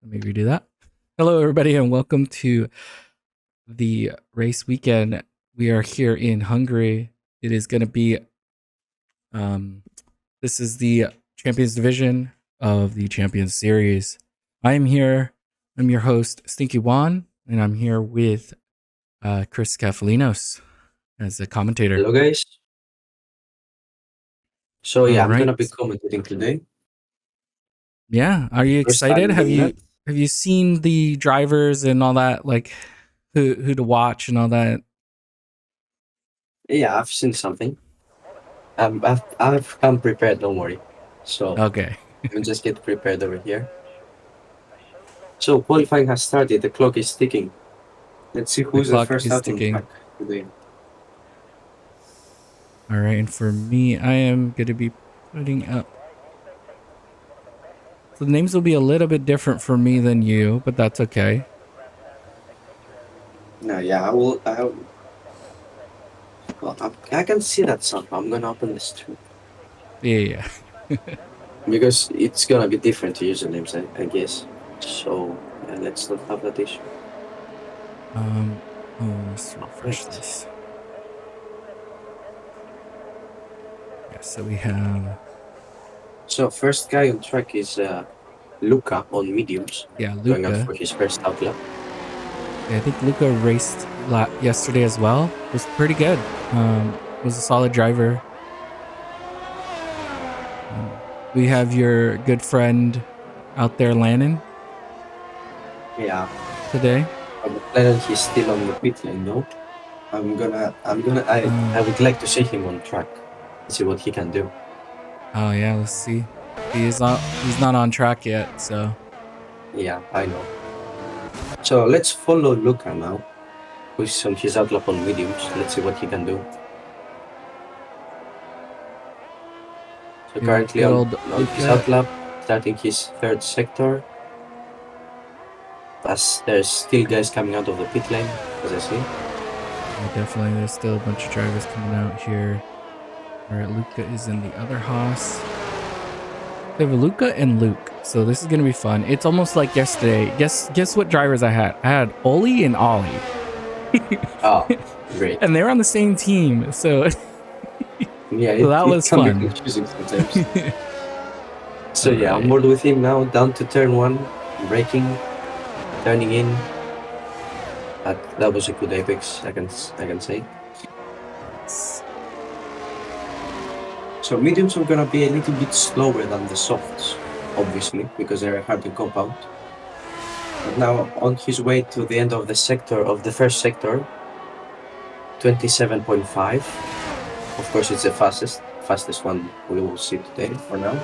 Let me redo that. Hello, everybody, and welcome to the race weekend. We are here in Hungary. It is going to be, this is the Champions Division of the Champions Series. I am here. I'm your host, Stinky Juan, and I'm here with Chris Kafalinos as a commentator. Hello, guys. So yeah, All I'm right. gonna be commentating today. Yeah, are you First excited? time doing that. Have you seen the drivers and all that, like who to watch and all that? Yeah, I've seen something. I've come prepared. Don't worry. So Okay. let me just get prepared over here. So qualifying has started. The clock is ticking. Let's see The who's the clock first is out on ticking. track today. All right, and for me, I am going to be putting up. So the names will be a little bit different for me than you, but that's okay. No, yeah, I will. Well, I can see that somehow. I'm gonna open this too Yeah. because it's gonna be different usernames, I guess. So yeah, let's not have that issue. Let's refresh this. Yeah, so we have. So first guy on track is Luca on mediums. Yeah, Going out Luca. for his first outlap. Yeah, I think Luca raced yesterday as well. It was pretty good. Was a solid driver. We have your good friend out there, Lannon. Yeah. Today. Lennon, he's still on the pit lane, no? I would like to see him on track. See what he can do. Oh yeah, let's see. He's not on track yet, so. Yeah, I know. So let's follow Luca now, who's on his outlap on mediums. Let's see what he can do. So currently on his outlap, starting his third sector. As there's still guys coming out of the pit lane, as I see. Yeah, definitely, there's still a bunch of drivers coming out here. Alright, Luca is in the other Haas. We have Luca and Luke, so this is gonna be fun. It's almost like yesterday. Guess what drivers I had? I had Oli and Ollie. Oh, great. And they're on the same team, so yeah, so that was fun. Be confusing sometimes. So right. Yeah, I'm bored with him now. Down to turn one, braking, turning in. That was a good apex, I can say. So mediums are gonna be a little bit slower than the softs, obviously, because they're hard to compound. But now on his way to the end of the sector, of the first sector, 27.5. Of course, it's the fastest one we will see today for now.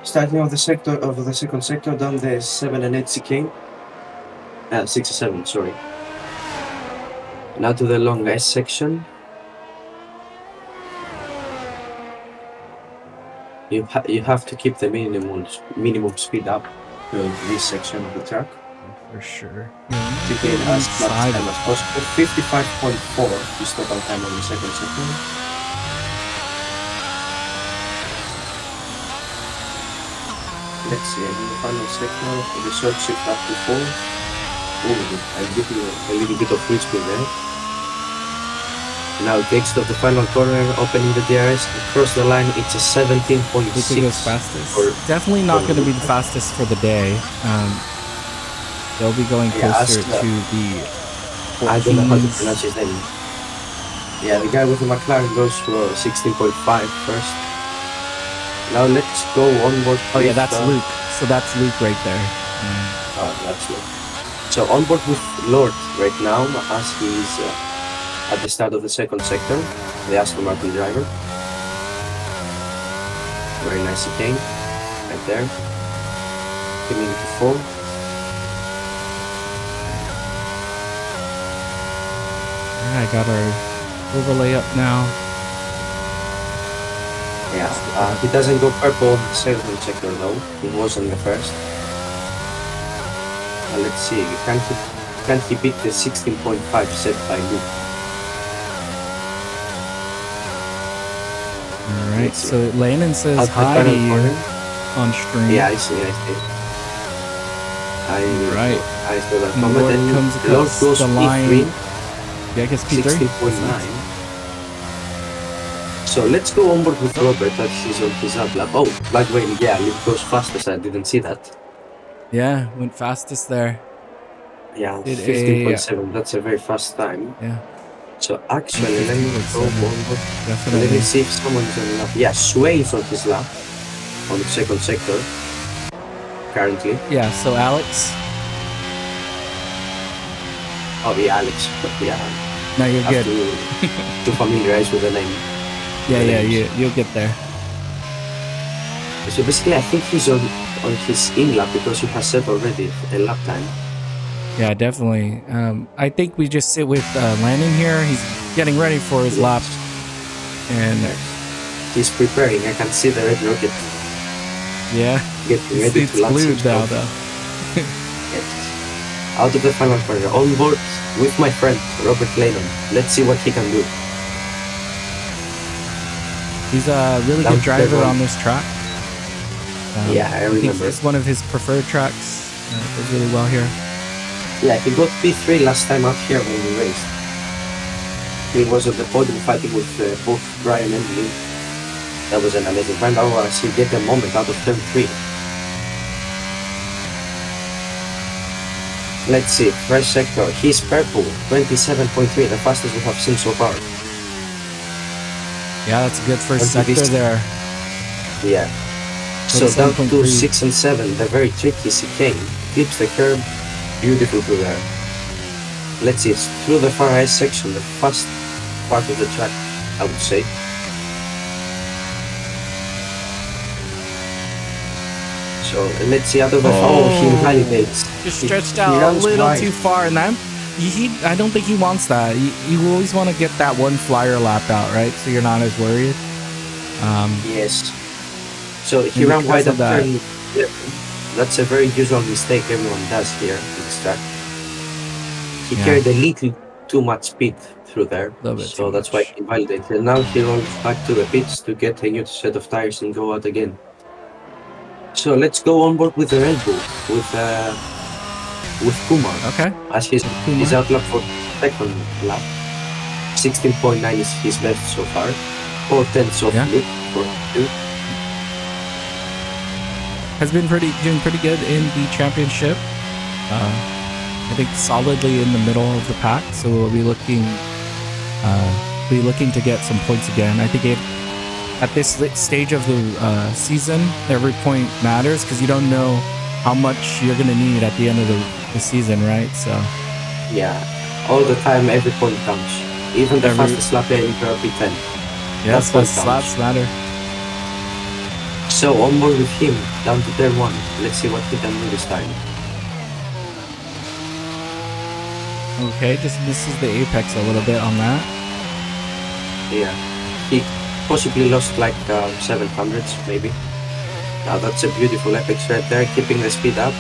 Starting off the second sector, down the 7 and 8 CK. 67, sorry. Now to the long S section. You have to keep the minimum speed up to this section of the track. For sure. To gain as much time as possible. 55.4 is total time on the second sector. Let's see, in the final sector, the short shift up to 4. Oh, I'll give you a little bit of free speed there. Now it takes to the final corner, opening the DRS, across the line, it's a 17.6. It goes fastest. Definitely not going to be the fastest for the day. They'll be going closer to the 14s. I don't know how to pronounce his name. Yeah, the guy with the McLaren goes for 16.5 first. Now let's go onboard. Oh yeah, that's Luke. So that's Luke right there. Oh, that's Luke. So onboard with Lord right now, as he's at the start of the second sector, the Aston Martin driver. Very nice chicane, right there. Coming into 4. I got our overlay up now. Yeah, he doesn't go purple on the second sector though. He was on the first. Let's see, can he beat the 16.5 set by Luke? Alright, so Landon says hi to you on stream. Yeah, I see. I saw that And comment. Lord And comes Lord across goes the line. P3, Yeah, I guess P3. 16.9. So let's go on board with Robert as he's on his up lap. Oh, by the way, yeah, Luke goes fastest. I didn't see that. Yeah, went fastest there. Yeah, Did 15.7. That's a very fast time. Yeah. So actually, let me go 15.7. on board. Definitely. Let me see if someone's on lap. Yeah, Sway's on his lap on the second sector currently. Yeah, so Alex. Oh, yeah, Alex. Yeah, No, you're have good. to familiarize with the name. Yeah, you'll get there. So basically, I think he's on his in lap because he has set already a lap time. Yeah, definitely. I think we just sit with Landon here. He's getting ready for his lap. And he's preparing. I can see the red rocket. Yeah. Getting ready to launch glued now, himself. though. Yes. Out of the final corner, on board with my friend Robert Lennon. Let's see what he can do. He's a really good driver on this track. Yeah, I remember. It's one of his preferred tracks. Does really well here. Yeah, he got P3 last time out here when we raced. He was at the podium fighting with both Brian and Lee. That was an amazing find. Now he get a moment out of turn 3. Let's see, first sector, he's purple, 27.3, the fastest we have seen so far. Yeah, that's a good first sector there. Yeah. So down to 6 and 7, the very tricky chicane, keeps the curb, beautiful through there. Let's see, it's through the far right section, the fast part of the track, I would say. So let's see, out of the he validates. Just stretched out a little too far, and that I don't think he wants that. You always want to get that one flyer lap out, right? So you're not as worried. Yes. So he ran wide up turn. Yeah, that's a very usual mistake everyone does here in this track. He carried a little too much speed through there, so that's why he validated. And now he rolls back to the pits to get a new set of tires and go out again. So let's go on board with the Red Bull with Kumar. Okay. As he's out lap for second lap. 16.9 is his best so far. 4/10 of Luke for 2. Has been doing pretty good in the championship. I think solidly in the middle of the pack, so we'll be looking to get some points again. I think at this stage of the season, every point matters because you don't know how much you're gonna need at the end of the season, right? So yeah, all the time, every point counts. Even the fastest lap in P10. Yes, fast laps matter. So on board with him, down to turn 1. Let's see what he can do this time. Okay, just misses the apex a little bit on that. Yeah, he possibly lost like 700s maybe. Now that's a beautiful apex right there, keeping the speed up.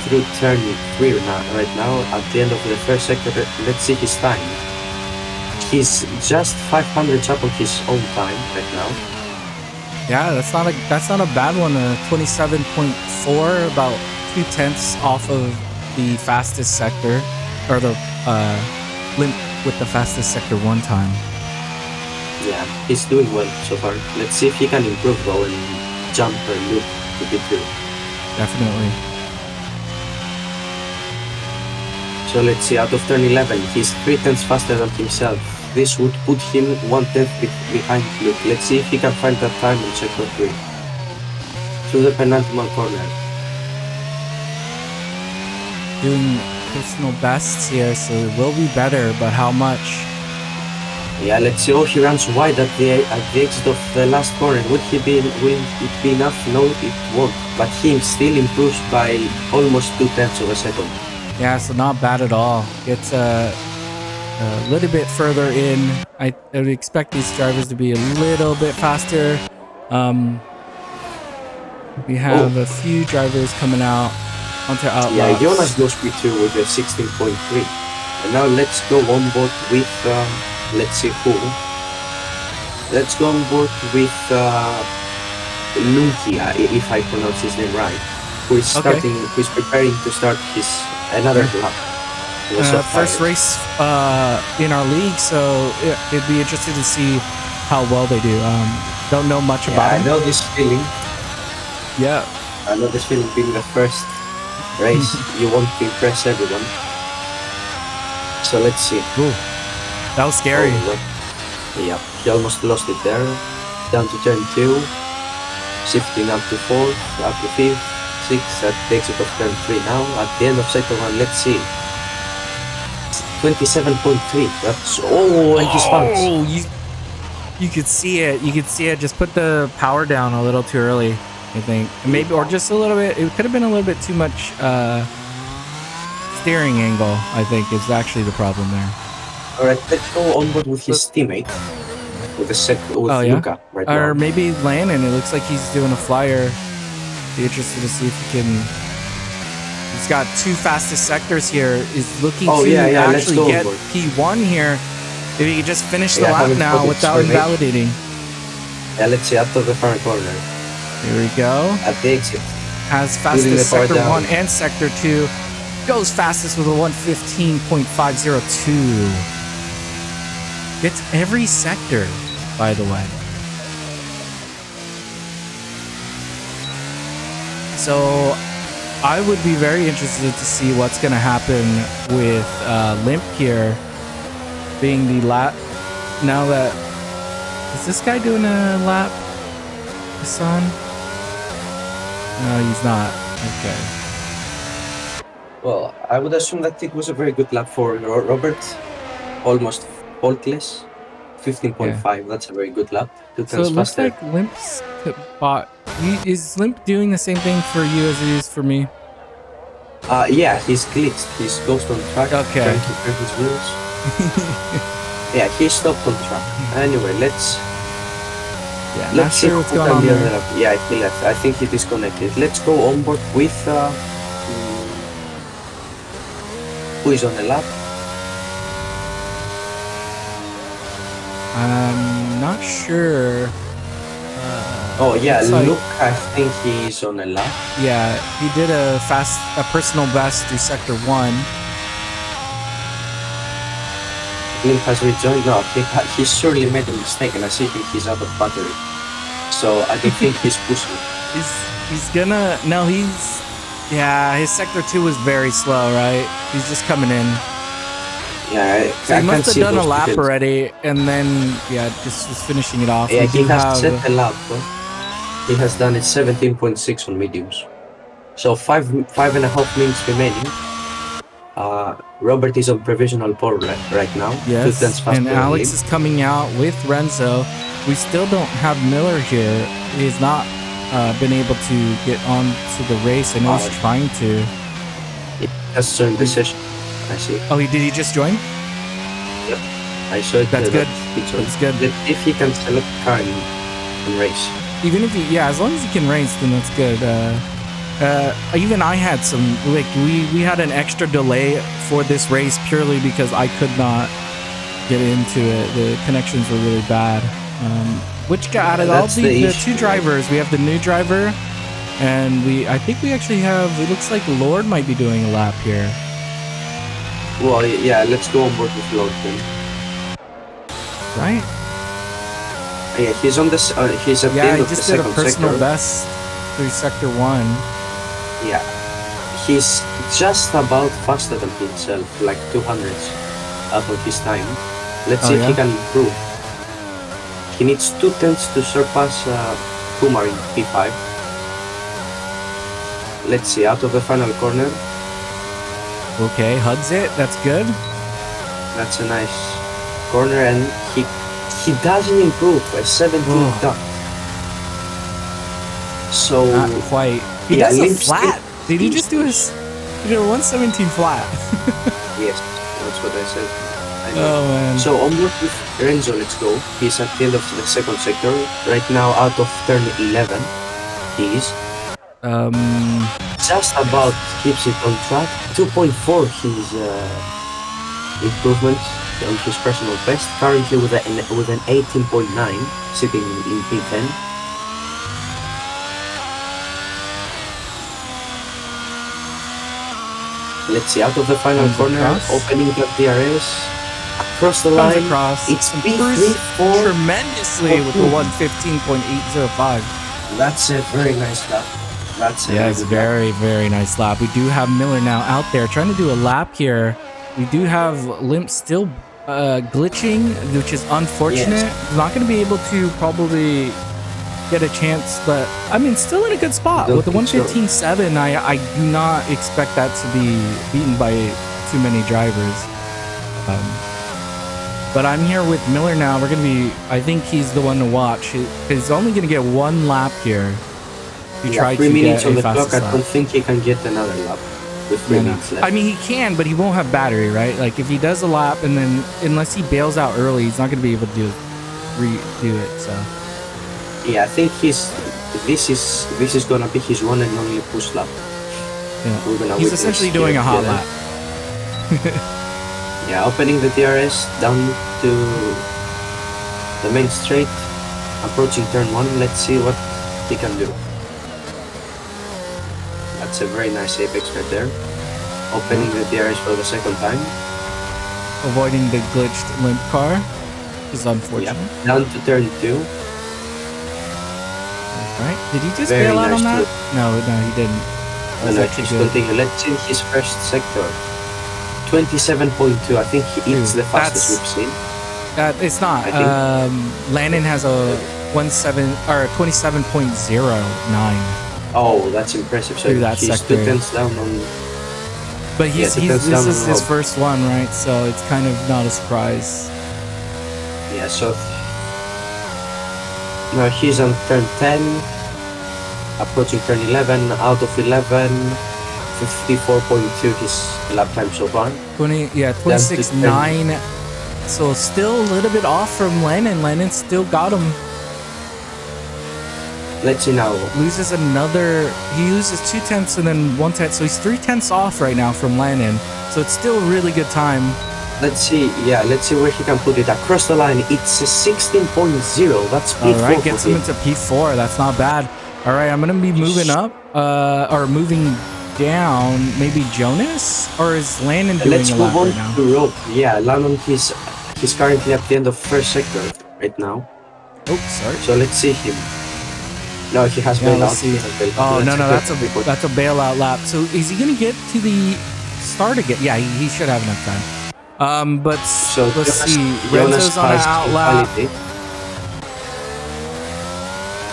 Through turn 3 right now, at the end of the first sector, let's see his time. He's just 500 up on his own time right now. Yeah, that's not a bad one. 27.4, about 2/10 off of the fastest sector, or the limp with the fastest sector one time. Yeah, he's doing well so far. Let's see if he can improve though and jump and loop to P2. Definitely. So let's see, out of turn 11, he's 3/10 faster than himself. This would put him 1/10 behind Luke. Let's see if he can find that time in sector 3. Through the penultimate corner. Doing personal bests here, so it will be better, but how much? Yeah, let's see. Oh, he runs wide at the exit of the last corner. Will it be enough? No, it won't. But he still improves by almost 2/10 of a second. Yeah, so not bad at all. Gets a little bit further in. I would expect these drivers to be a little bit faster. We have a few drivers coming out onto outlaps. Yeah, Jonas goes P2 with a 16.3. And now let's go on board with, let's see who. Let's go on board with Lunki, if I pronounce his name right. who is starting, who is preparing to start his another lap. He was so First fired. race in our league, so it'd be interesting to see how well they do. Don't know much about I them. know this feeling. Yeah. I know this feeling being the first race. You want to impress everyone. So let's see. Ooh, that was scary. Yeah, he almost lost it there. Down to turn 2. Shifting up to 4th, up to 5th, 6th at the exit of turn 3 now. At the end of sector 1, let's see. 27.3. That's and he spans. Oh, you could see it. You could see it. Just put the power down a little too early, I think. Maybe, or just a little bit. It could have been a little bit too much steering angle, I think, is actually the problem there. Alright, let's go onward with his teammate. With Luca right now. Or maybe Landon. It looks like he's doing a flyer. Be interested to see if he can. He's got 2 fastest sectors here. Is looking to actually get P1 here. If he could just finish the lap now without invalidating. Yeah, let's see, up to the front corner. Here we go. At the exit. Has fastest sector 1 and sector 2. Goes fastest with a 1:15.502. Gets every sector, by the way. So I would be very interested to see what's going to happen with Limp here being the lap. Now that... Is this guy doing a lap? Hassan? No, he's not. Okay. Well, I would assume that it was a very good lap for Robert. Almost faultless. 15.5, that's a very good lap. So it looks like Limp's bot. Is Limp doing the same thing for you as it is for me? Yeah, he's glitched. He's ghost on track. Okay. Trying to turn his wheels. Yeah, he stopped on track. Anyway, let's see sure what's going on there. Yeah, he left. I think he disconnected. Let's go on board with who is on the lap. I'm not sure. Oh yeah, Luke, I think he's on a lap. Yeah, he did a personal best through sector 1. Limp has rejoined. No, he surely made a mistake, and I see he's out of battery. So I don't think he's pushing. He's gonna. No, he's. Yeah, his sector 2 was very slow, right? He's just coming in. Yeah, so he must have done a lap already, and then just was finishing it off. Yeah, he has set a lap. He has done it 17.6 on mediums. So 5.5 minutes remaining. Robert is on provisional pole right now. Yes, and Alex is coming out with Renzo. We still don't have Miller here. He's not been able to get on to the race. I know he's trying to. He has joined the session. I see. Oh, did he just join? Yep. I saw it. That's good. That's good. If he can select car and race. Even if he, as long as he can race, then that's good. Even I had some, like, we had an extra delay for this race purely because I could not get into it. The connections were really bad. Which got out of all the 2 drivers, we have the new driver, and I think we actually have, it looks like Lord might be doing a lap here. Well, yeah, let's go on board with Lord then. Right? Yeah, he's on this. He's at the end of the second sector. Yeah, he just did a personal best through sector 1. Yeah, he's just about faster than himself, like 200s out of his time. Let's see if he can improve. He needs 2 tenths to surpass Kumar in P5. Let's see, out of the final corner. Okay, hugs it. That's good. That's a nice corner, and he doesn't improve by 17 duck. So not quite. He does a flat. Did he just do a 117 flat? Yes, that's what I said. Oh man. So onward with Renzo, let's go. He's at the end of the second sector. Right now out of turn 11. He is. Just about keeps it on track. 2.4 his improvement on his personal best. Currently with an 18.9 sitting in P10. Let's see, out of the final Comes corner, across. opening the DRS, across the Comes line, across. it's Improves P3-4. tremendously with the 115.805. That's a very nice lap. That's a Yes, very, very nice lap. We do have Miller now out there trying to do a lap here. We do have Limp still glitching, which is unfortunate. Yes. He's not going to be able to probably get a chance, but I mean, still in a good spot. Don't With the think so. 115.7, I do not expect that to be beaten by too many drivers. But I'm here with Miller now. We're going to be, I think he's the one to watch. He's only going to get one lap here. Yeah, 3 minutes on the clock. I don't think he can get another lap with 3 minutes left. I mean, he can, but he won't have battery, right? Like, if he does a lap and then, unless he bails out early, he's not going to be able to redo it, so. Yeah, I think this is gonna be his one and only push lap. Yeah. He's essentially doing a hot lap. Yeah, opening the DRS down to the main straight, approaching turn 1. Let's see what he can do. That's a very nice apex right there. Opening the DRS for the second time. Avoiding the glitched limp car is unfortunate. Yeah. Down to turn 2. Right? Did he just Very bail out nice on that? too. No, he didn't. No, he's continue. Let's see his first sector. 27.2. I think it's the fastest we've seen. It's not. Landon has a 27.09. Oh, that's impressive. So that he's sector. 2 tenths down on. But this is his first one, right? So it's kind of not a surprise. Yeah, so now he's on turn 10, approaching turn 11, out of 11, 54.2 his lap time so far. 26.9. So still a little bit off from Lennon. Lennon still got him. Let's see now. He loses 2 tenths and then 1 tenth. So he's 3 tenths off right now from Lennon. So it's still a really good time. Let's see where he can put it. Across the line, it's a 16.0. That's P4. All right, gets him into P4. That's not bad. All right, I'm going to be moving up or moving down. Maybe Jonas? Or is Landon doing Let's a move lap on right now? to Rob. Yeah, Landon, he's currently at the end of first sector right now. Oh, sorry. So let's see him. No, he has bailed out. Oh, no, that's a bailout lap. So is he going to get to the start again? Yeah, he should have enough time. But so let's see. Renzo's on an out lap.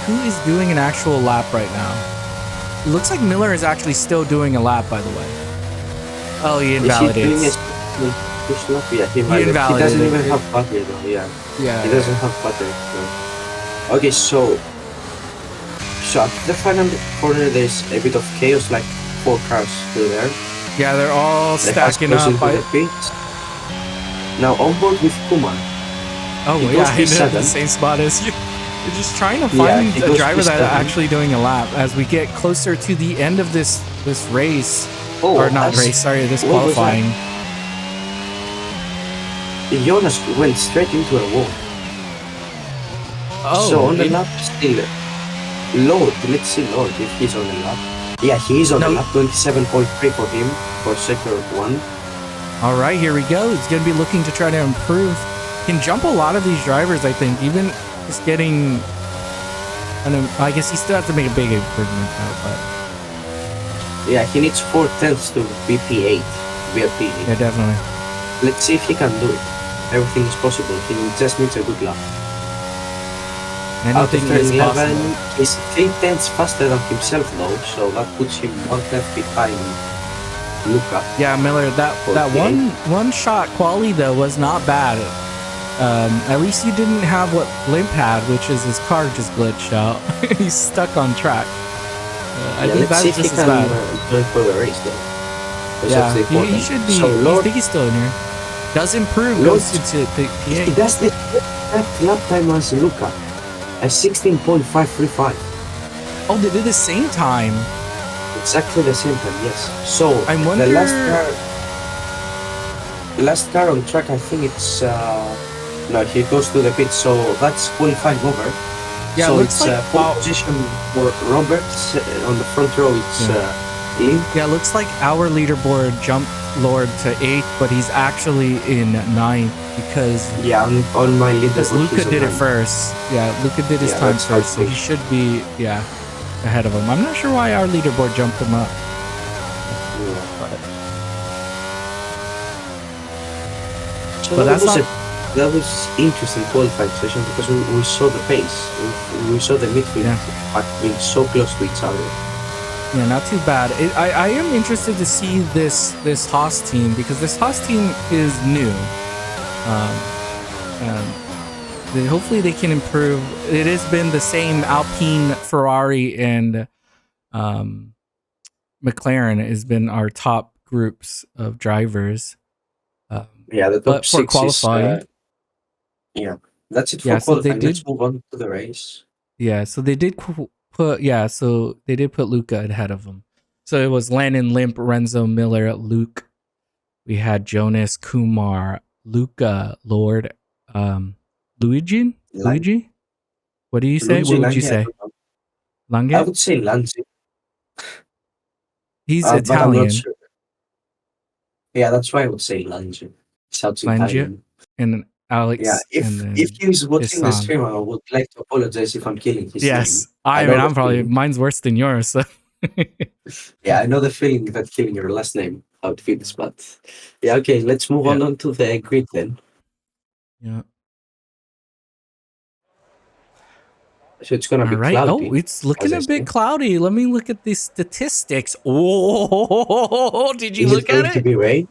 Who is doing an actual lap right now? It looks like Miller is actually still doing a lap, by the way. Oh, he invalidates. Yeah, he doesn't even have battery though. Yeah. He doesn't have battery. So. Okay, so at the final corner, there's a bit of chaos, like 4 cars through there. Yeah, they're all stacking up. The pits. Now on board with Kuma. Oh, yeah, he's in the same spot as you. We're just trying to find a driver that's actually doing a lap as we get closer to the end of this race. Or not race, sorry, this qualifying. Jonas went straight into a wall. Oh, so on the lap still. Lord, let's see Lord if he's on the lap. Yeah, he's on the lap. 27.3 for him for sector 1. All right, here we go. He's going to be looking to try to improve. Can jump a lot of these drivers, I think. Even just getting... I guess he still has to make a big improvement now, but... Yeah, he needs 4 tenths to be P8. Yeah, definitely. Let's see if he can do it. Everything is possible. He just needs a good lap. Anything is possible. He's 3 tenths faster than himself though, so that puts him 1 tenth behind Luca. Yeah, Miller, that one shot quali though was not bad. At least you didn't have what Limp had, which is his car just glitched out. He's stuck on track. I think that's just as bad. For the race though. Yeah, he should be. I think he's still in here. Does improve, goes to P8. He does the lap time as Luca. At 16.535. Oh, they did the same time. Exactly the same time, yes. So I wonder... the last car on track, I think it's no, he goes to the pit, so that's qualifying over. Yeah, so it's pole position for Roberts on the front row. It's Limp? Yeah, it looks like our leaderboard jumped Lord to 8th, but he's actually in 9th because Yeah, on my because leaderboard, Luca he's on did it 9. first. Yeah, Luca did his Yeah, time that's how it first, so he goes. should be ahead of him. I'm not sure why our leaderboard jumped him up. Yeah. So But that that's was not that was interesting qualifying session because we saw the pace. We saw the midfield being so close to each other. yeah, not too bad. I am interested to see this Haas team because this Haas team is new. Hopefully they can improve. It has been the same Alpine, Ferrari, and McLaren has been our top groups of drivers. Yeah, the top But for 6 is qualifying, yeah. That's it for yeah, so they qualifying. did. Let's move on to the race. Yeah, so they did so they did put Luca ahead of him. So it was Landon, Limp, Renzo, Miller, Luke. We had Jonas, Kumar, Luca, Lord, Luigi. Lang- Luigi. What do you say? Luigi What would you Lange, I say? don't know. I Lange? would say Lange, He's but I'm not Italian. sure. Yeah, that's why I would say Lange. Sounds Lange Italian. and Yeah, Alex, and if then he is watching the Hassan. stream, I would like to apologize if I'm killing his Yes, name. I know the I'm probably feeling. mine's worse than yours. So. Yeah, I know the feeling that killing your last name, how it feels, but yeah, okay, let's move Yeah. on to the grid then. Yeah. So it's gonna All be right. Oh, cloudy. it's looking as I a bit say. cloudy. Let me look at these statistics. Oh, did you Is it look at going to it? be rain?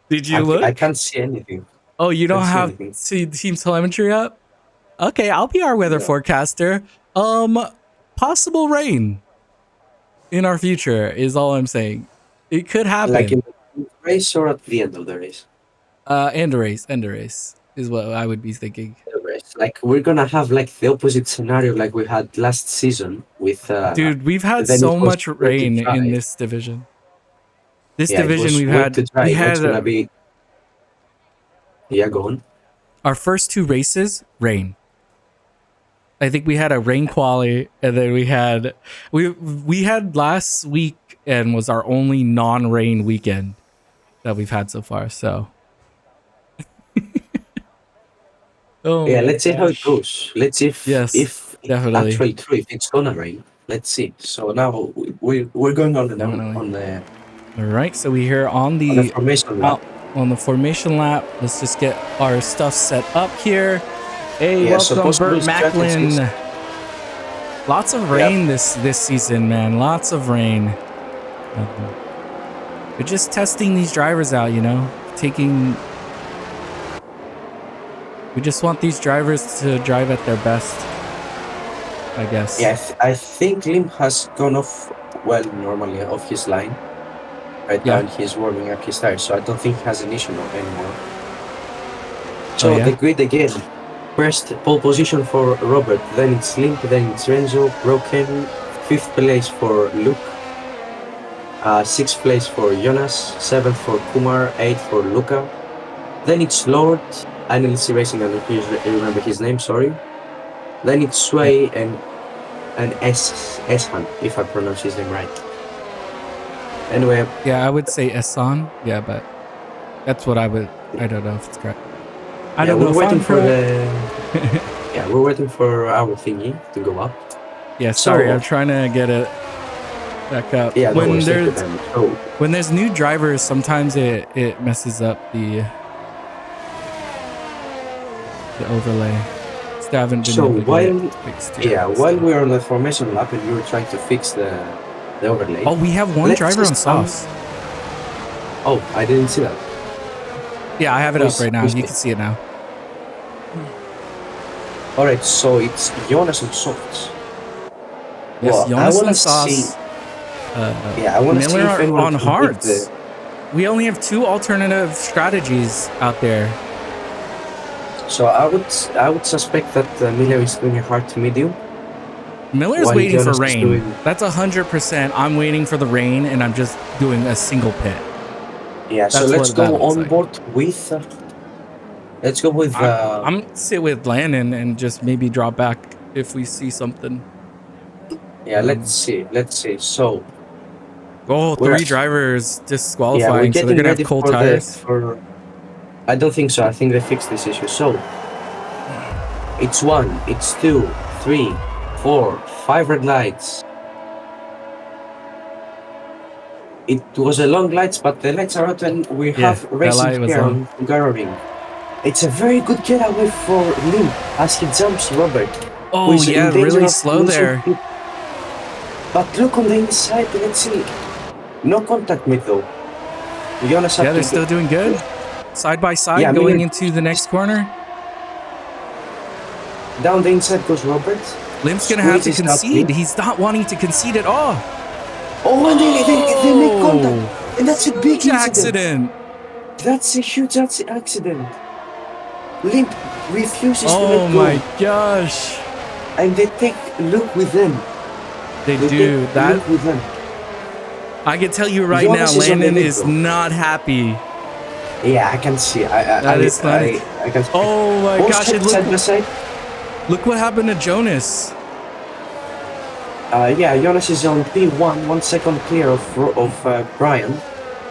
Did you look? I can't see anything. Oh, you Can't don't see have anything. team telemetry up? Okay, I'll be our weather No. forecaster. Possible rain in our future is all I'm saying. It could Like in happen. the race or at the end of the race? End a race is what I would be thinking. The race. Like we're gonna have like the opposite scenario like we had last season with Dude, we've had then it so was much wet to rain in dry. this division. This Yeah, it division was wet to dry. we Now it's had gonna be go on. our first 2 races rain. I think we had a rain quali, and then we had last week and was our only non-rain weekend that we've had so far. So, oh Yeah, my let's see how it gosh. goes. Let's see Yes, if it's definitely, actually true, if it's gonna rain. Let's see. So now we're going on the definitely. on the All right, so we here on the formation lap. formation lap. Let's just get our stuff set up here. Hey, Yeah, so welcome, possible Bert Macklin. strategies. Lots of rain this season, man. Lots of rain. We're just testing these drivers out, you know, we just want these drivers to drive at their best, I guess. Yeah, I think Lim has gone off, well, normally off his line. Right now, and he's warming up his tires, so I don't think he has an issue anymore. So the grid again. First pole position for Robert, then it's Lim, then it's Renzo, Broken, 5th place for Luke, 6th place for Jonas, 7th for Kumar, 8th for Luca. Then it's Lord, NLC Racing, I don't remember his name, sorry. Then it's Sway and Eshan, if I pronounce his name right. Anyway. Yeah, I would say Esan. Yeah, but that's what I don't know if it's correct. I don't know if I'm correct. Yeah, we're waiting for our thingy to go up. Yeah, sorry, I'm trying to get it back up. Yeah, when there's new drivers, sometimes it messes up the overlay. Still haven't been able to get it fixed yet, while we're on the formation lap and you're trying to fix the overlay. Oh, we have one driver on sauce. Oh, I didn't see that. Yeah, I have it up right now. You can see it now. Alright, so it's Jonas on softs. Yes, well, Jonas on sauce. I want to see if anyone on hards. We only have 2 alternative strategies out there. So I would suspect that Miller is doing a hard to medium. Miller's waiting for rain. That's 100%. I'm waiting for the rain, and I'm just doing a single pit. Yeah, so let's go on board with. Let's go with. I'm gonna sit with Landon and just maybe drop back if we see something. Yeah, let's see. So Oh, We're, 3 drivers yeah, we're disqualifying, so they're getting gonna ready have cold for tires. I don't think so. I think they fixed this issue. So it's 1, it's 2, 3, 4, 5 red lights. It was a long lights, but the lights are out and we Yeah, have that racing light was here on. on Hungaroring. It's a very good getaway for Lim as he jumps Robert. Oh Who is yeah, in danger really of slow losing there. speed. But look on the inside, let's see. No contact mate though. Jonas Yeah, have they're to still doing good. Side by side, Yeah, going Miller into the next corner. down the inside goes Robert. Lim's gonna have to Squeezes out concede. Lim. He's not wanting to concede at all. Oh, and they make contact. And that's a big Huge incident. accident. That's a huge accident. Limp refuses to Oh let go. my gosh. And they take Luke with them. They They do take that. Luke with them. I can tell you right Jonas now, is on the Landon lead, is though. not happy. Yeah, I can see. I can see. Oh my Both gosh! And side by side. look what happened to Jonas. Yeah, Jonas is on P1, 1 second clear of Brian,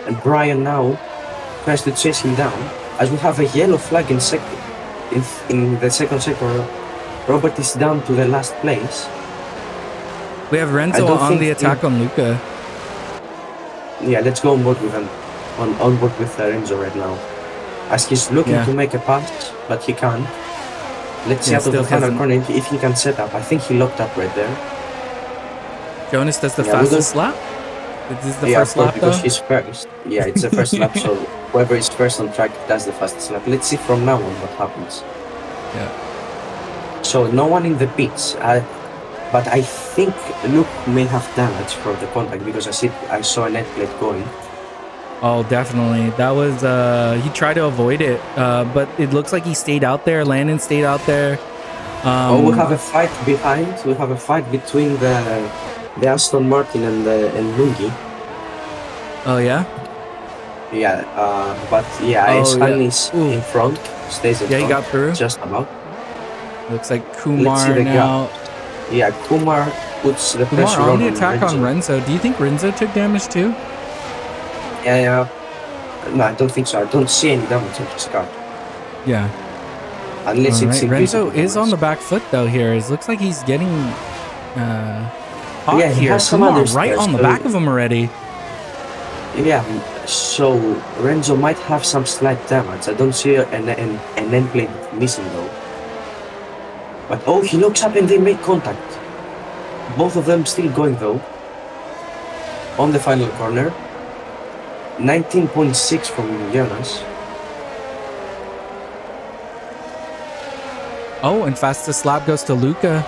and Brian now tries to chase him down. As we have a yellow flag in the second sector, Robert is down to the last place. We have Renzo on the attack on Luca. Yeah, let's go on board with him. On board with Renzo right now. As he's looking to make a pass, but he can't. Let's see out of the final corner if he can set up. I think he locked up right there. Jonas does the fastest lap? This is the first lap because though? he's first. Yeah, it's the first lap, so whoever is first on track does the fastest lap. Let's see from now on what happens. Yeah. So no one in the pits. But I think Luke may have damage from the contact because I saw a net plate going. Oh, definitely. That was he tried to avoid it, but it looks like he stayed out there. Landon stayed out there. We have a fight behind. We have a fight between the Aston Martin and Lungi. Oh yeah. Yeah, but yeah, Eshan is in front. Stays in front. Yeah, he got through. Just about. Looks like Kumar now. Yeah, Kumar puts the pressure on the attack on Renzo. Do you think Renzo took damage too? Yeah. No, I don't think so. I don't see any damage on his car. Yeah. Unless it's Renzo is on the back foot though here. It looks like he's getting hot he here. has some others right on the back of him already. Yeah, so Renzo might have some slight damage. I don't see an end plate missing though. But oh, he looks up and they make contact. Both of them still going though. On the final corner. 19.6 from Jonas. Oh, and fastest lap goes to Luca.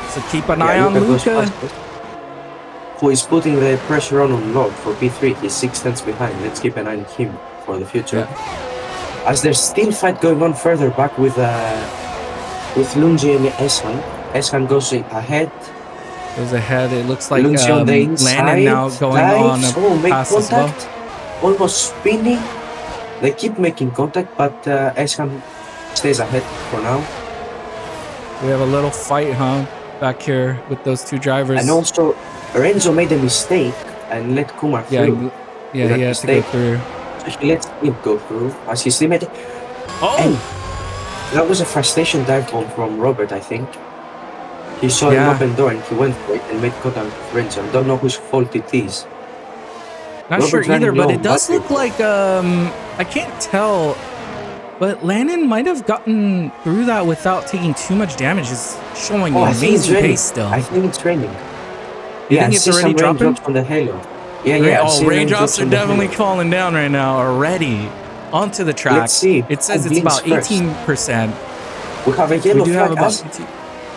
So keep an eye on Luca. Who is putting the pressure on Lord for P3. He's 6 tenths behind. Let's keep an eye on him for the future. Yeah. As there's still fight going on further back with Lungi and Eshan. Eshan goes ahead. Goes ahead. It looks like on the inside, Landon now going on a pass contact, as well. Almost spinning. They keep making contact, but Eshan stays ahead for now. We have a little fight, huh? Back here with those two drivers. And also, Renzo made a mistake and let Kumar through. Yeah, he had to go through. So he lets him go through as he's limited. Oh! And that was a frustration dive bomb from Robert, I think. He saw an open door and he went for it and made contact with Renzo. I don't know whose fault it is. Not sure either, but it does look like, I can't tell, but Landon might have gotten through that without taking too much damage. It's showing amazing pace still. I think it's raining. You think it's already dropping? On the halo. Yeah. Oh, raindrops are definitely falling down right now already onto the track. Let's see. It says it's about 18%. We have a yellow flag.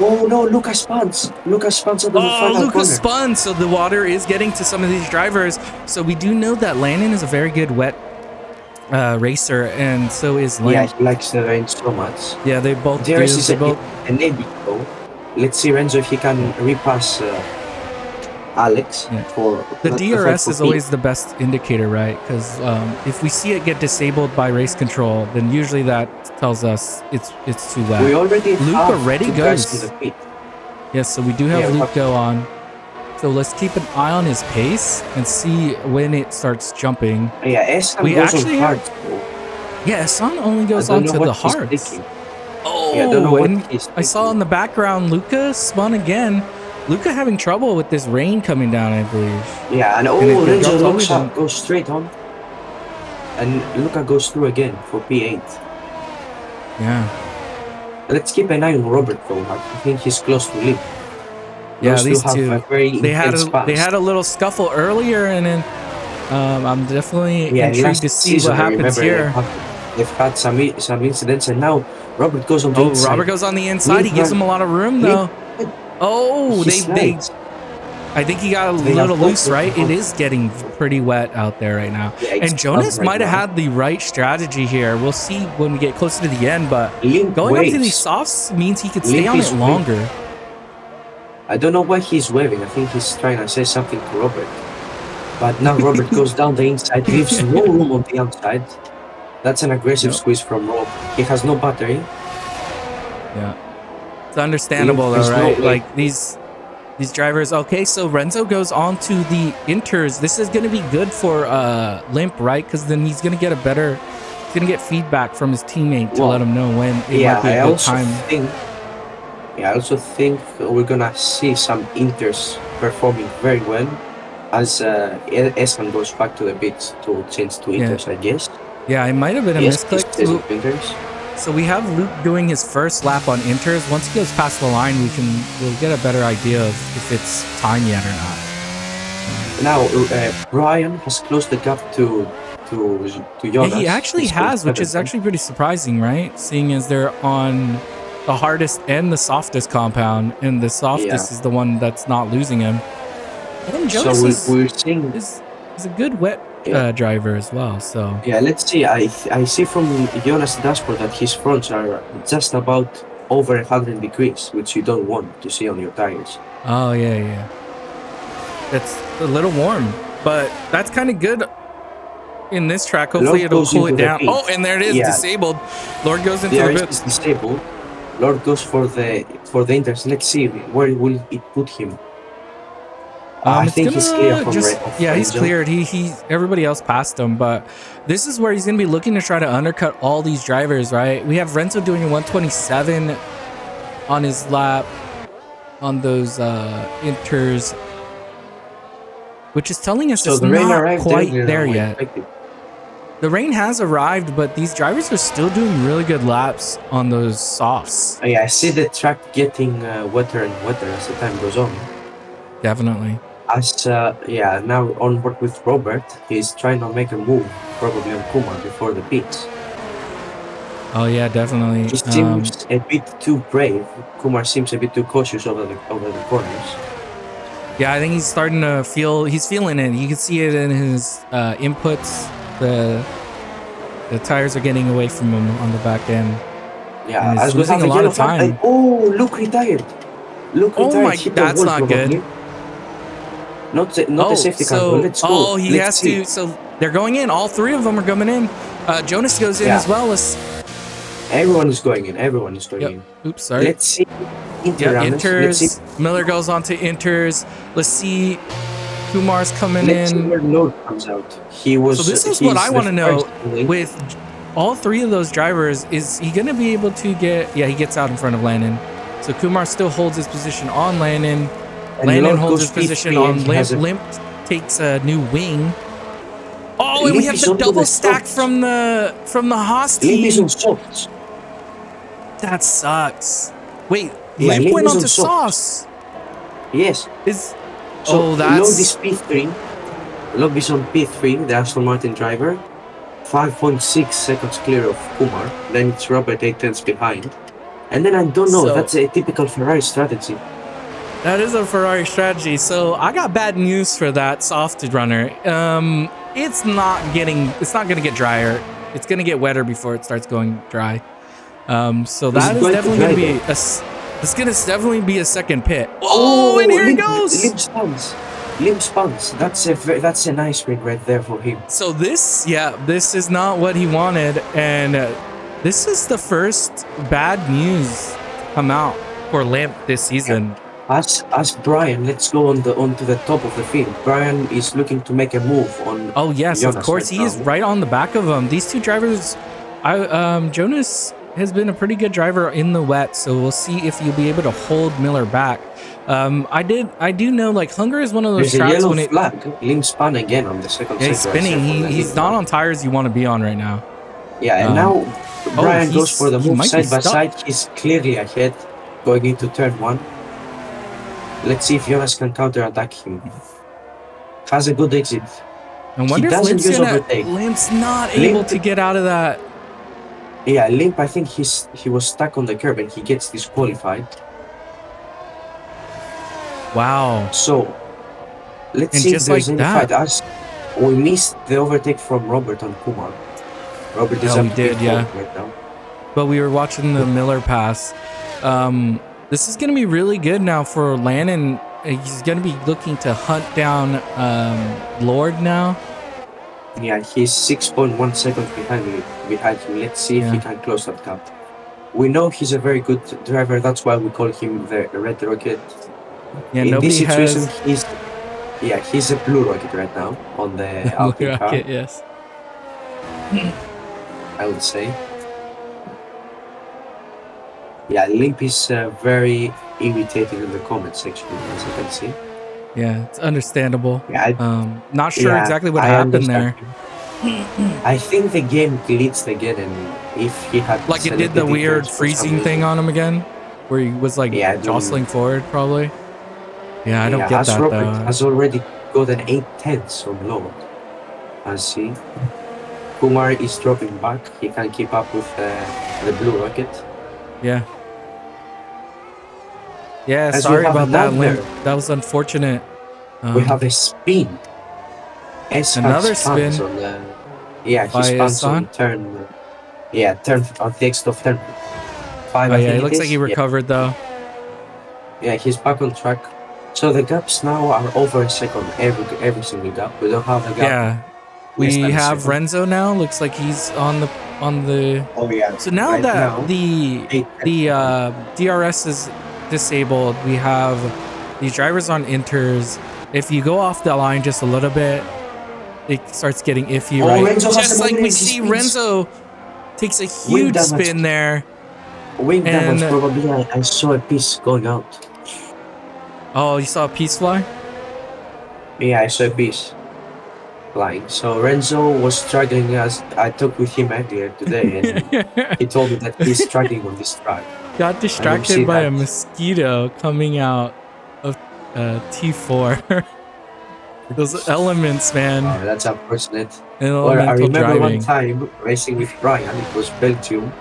Oh no, Lucas spans. Lucas spans over the final corner. Lucas spun, so the water is getting to some of these drivers. So we do know that Landon is a very good wet racer, and so is Lim. Yeah, he likes the rain so much. Yeah, they both do. Is an though. Let's see Renzo if he can repass Alex for the DRS is always the best indicator, right? Because if we see it get disabled by race control, then usually that tells us it's too wet. We already Luke already goes. In the pit. Yes, so we do have Luke go on. So let's keep an eye on his pace and see when it starts jumping. Yeah, S1 We goes actually on have- hard. Yeah, Son only goes I on don't to know the what he's hards. thinking. Oh, Yeah, I don't know what and he's I saw thinking. in the background Luca spun again. Luca having trouble with this rain coming down, I believe. Yeah, and And it Renzo drops all the looks way up, down. goes straight on. And Luca goes through again for P8. Yeah. Let's keep an eye on Robert though. I think he's close to lead. Yeah, Those these two have two. a very They had intense a they past. had a little scuffle earlier, and then I'm definitely Yeah, intrigued last to see season, what I happens remember here. they've had some incidents, and now Robert goes on the Oh, inside. Robert goes on the inside. He gives him a lot of room though. Oh, He they slides. I think he got a They have little both loose, right? It both. is getting pretty wet out there right now. Yeah, it's And Jonas hot right might have now. had the right strategy here. We'll see when we get closer to the end, but Limp going up to waves. these softs means he could stay Limp on is it longer. I don't know why he's waving. I think he's trying to say something to Robert. But now Robert goes down the inside, leaves no room on the outside. That's an aggressive Yep. squeeze from Rob. He has no battery. Yeah. It's understandable though, There's no right? way. Like these drivers. Okay, so Renzo goes on to the inters. This is going to be good for Limp, right? Because then he's going to get he's going to get feedback from his teammate to Well, let him know when it Yeah, might be I a good also time. think. Yeah, I also think we're gonna see some inters performing very well as Esman goes back to the pits to change to Yeah. inters, I guess. Yeah, it might have been a Yes, misclick. he's changing to inters. So we have Luke doing his first lap on inters. Once he goes past the line, we'll get a better idea of if it's time yet or not. Now Brian has closed the gap to Yeah, Jonas. he actually He's has, close which is better. actually pretty surprising, right? Seeing as they're on the hardest and the softest compound, and the softest is the one that's not losing him. And Jonas So we're seeing. is a good wet Yeah. driver as well. So Yeah, let's see. I see from Jonas' dashboard that his fronts are just about over 100 degrees, which you don't want to see on your tires. oh yeah, that's a little warm, but that's kind of good in this track. Hopefully Lord it'll goes cool it into the down. pit. Oh, and there it is, Yeah. disabled. Lord goes into There the is pit. disabled. Lord goes for the inters. Let's see where will it put him. I It's think he's clear from just yeah, he's Renzo. cleared. He everybody else passed him, but this is where he's gonna be looking to try to undercut all these drivers, right? We have Renzo doing a 127 on his lap on those inters, which is telling us So it's the rain not arrived quite earlier there than we yet. expected. The rain has arrived, but these drivers are still doing really good laps on those softs. Yeah, I see the track getting wetter and wetter as the time goes on. Definitely. As now on board with Robert, he's trying to make a move, probably on Kumar before the pits. Oh yeah, definitely. He seems a bit too brave. Kumar seems a bit too cautious over the corners. Yeah, I think he's starting to he's feeling it. You can see it in his inputs. The tires are getting away from him on the back end. Yeah, And he's as we losing have a lot yellow of flag, time. oh, Luke retired. Luke Oh retired. my, hit the that's wall, not probably. good. Not a safety car. But let's go. he Let's has see. to. So they're going in. All three of them are coming in. Jonas goes in Yeah. as well. Everyone is going in. Everyone is going Yep. in. Oops, sorry. Let's see. Yeah, Let's see. inters. Miller goes on to inters. Let's see. Kumar's coming Let's see in. where Lord comes out. He was. So this is he's what I the want to know first to win. with all three of those drivers. Is he going to be able to get? Yeah, he gets out in front of Landon. So Kumar still holds his position on Landon. And Landon Lord holds goes his position P3 and on he Limp. has a- Limp takes a new wing. Oh, and we Limp have is the onto double the stack softs. from the Haas Limp is team. on softs. That sucks. Wait, Yeah, Limp Limp went is on on to softs. Sauce. Yes. Is So oh, Lord that's is P3. Lord is on P3, the Aston Martin driver. 5.6 seconds clear of Kumar. Then it's Robert 8 tenths behind. And then I don't know. So- That's a typical Ferrari strategy. that is a Ferrari strategy. So I got bad news for that softed runner. It's not gonna get drier. It's gonna get wetter before it starts going dry. So that is going to definitely gonna dry be though? it's gonna definitely be a second pit. Oh, and here he goes. Limp spans. Limp spans. That's a nice rig right there for him. So this is not what he wanted, and this is the first bad news to come out for Limp this season. As Brian, let's go onto the top of the field. Brian is looking to make a move on Oh yes, of Jonas course. right He is now. right on the back of him. These two drivers, Jonas has been a pretty good driver in the wet, so we'll see if you'll be able to hold Miller back. I do know like Hungary is one of those There's a tracks yellow when it flag. Lim spun again on the second yeah, he's sector. I spinning. said for the He's lead not one. on tires you want to be on right now. Yeah, and Um, now Brian goes for the he move might be side by stuck. side. He's clearly ahead, going into turn one. Let's see if Jonas can counterattack him. Has a good exit. I He wonder if doesn't Limp's use gonna. overtake. Limp's not able Limp, to get out of that. yeah, Limp. I think he was stuck on the curb and he gets disqualified. Wow. So let's And see if just there's like any that. fight. As we missed the overtake from Robert on Kumar. Robert is Yeah, up we to did, yeah. P4 right now. But we were watching the Miller pass. This is going to be really good now for Lannon. He's going to be looking to hunt down Lord now. Yeah, he's 6.1 seconds behind him. Let's see if he Yeah. can close that gap. We know he's a very good driver. That's why we call him the Red Rocket. Yeah, In nobody this situation, has he's a Blue Rocket right now on the Alpine car. Rocket, yes. I would say. Yeah, Limp is very irritated in the comment section, as you can see. Yeah, it's understandable. Yeah, not sure exactly what I happened there. I think the game glitched again, and if he had Like it did the weird freezing thing on him again, where he was like jostling forward, probably. Yeah, I don't get as that Robert though. has already got an 8/10 on load. And see, Kumar is dropping back. He can keep up with the Blue Rocket. Yeah. Yeah, As sorry we have about that, another- Limp. That was unfortunate. We have a spin. Another spin on the, yeah, he by spins on Hassan? turn. Yeah, turn on the exit of turn 5. Oh I yeah, think it looks like he is. recovered though. Yeah, he's back on track. So the gaps now are over a second every single gap. We don't have a gap. Yeah. We have Renzo now. Looks like he's on the Oh yeah. So now right that now, the DRS is disabled, we have these drivers on inters. If you go off the line just a little bit, it starts getting iffy, right? Renzo has Just like another we empty see spin. Renzo takes a Wing huge damage. spin there. wing damage and- probably. I saw a piece going out. Oh, you saw a piece fly? Yeah, I saw a piece flying. So Renzo was struggling as I talked with him earlier today, and he told me that he's struggling on this track. Got see distracted by that. a mosquito coming out of T4. Those elements, man. Oh, that's unfortunate. Elemental Well, I remember driving. one time racing with Brian. It was Belgium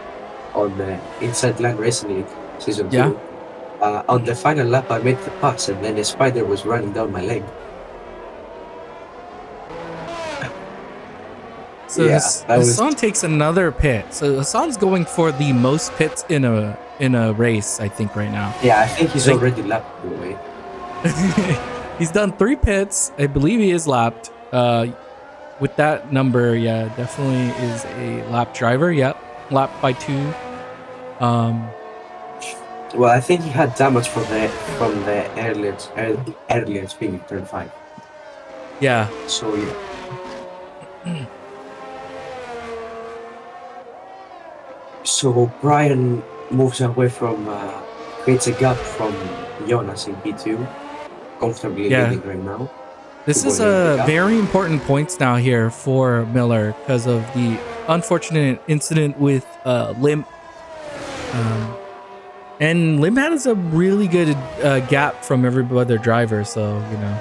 on the Inside Land Racing League season 2. Yeah. On the final lap, I made the pass, and then a spider was running down my leg. So Yeah, that was- Hassan takes another pit. So Hassan's going for the most pits in a race, I think, right now. Yeah, I think he's Think- already lapped the way. He's done 3 pits. I believe he is lapped. With that number, yeah, definitely is a lap driver. Yep, lapped by 2. Well, I think he had damage from the earlier spin in turn 5. Yeah. So yeah. So Brian moves away from, creates a gap from Jonas in P2, comfortably Yeah. leading right now. This is Going into the a gap. very important points now here for Miller because of the unfortunate incident with Limp. And Limp has a really good gap from every other driver, so you know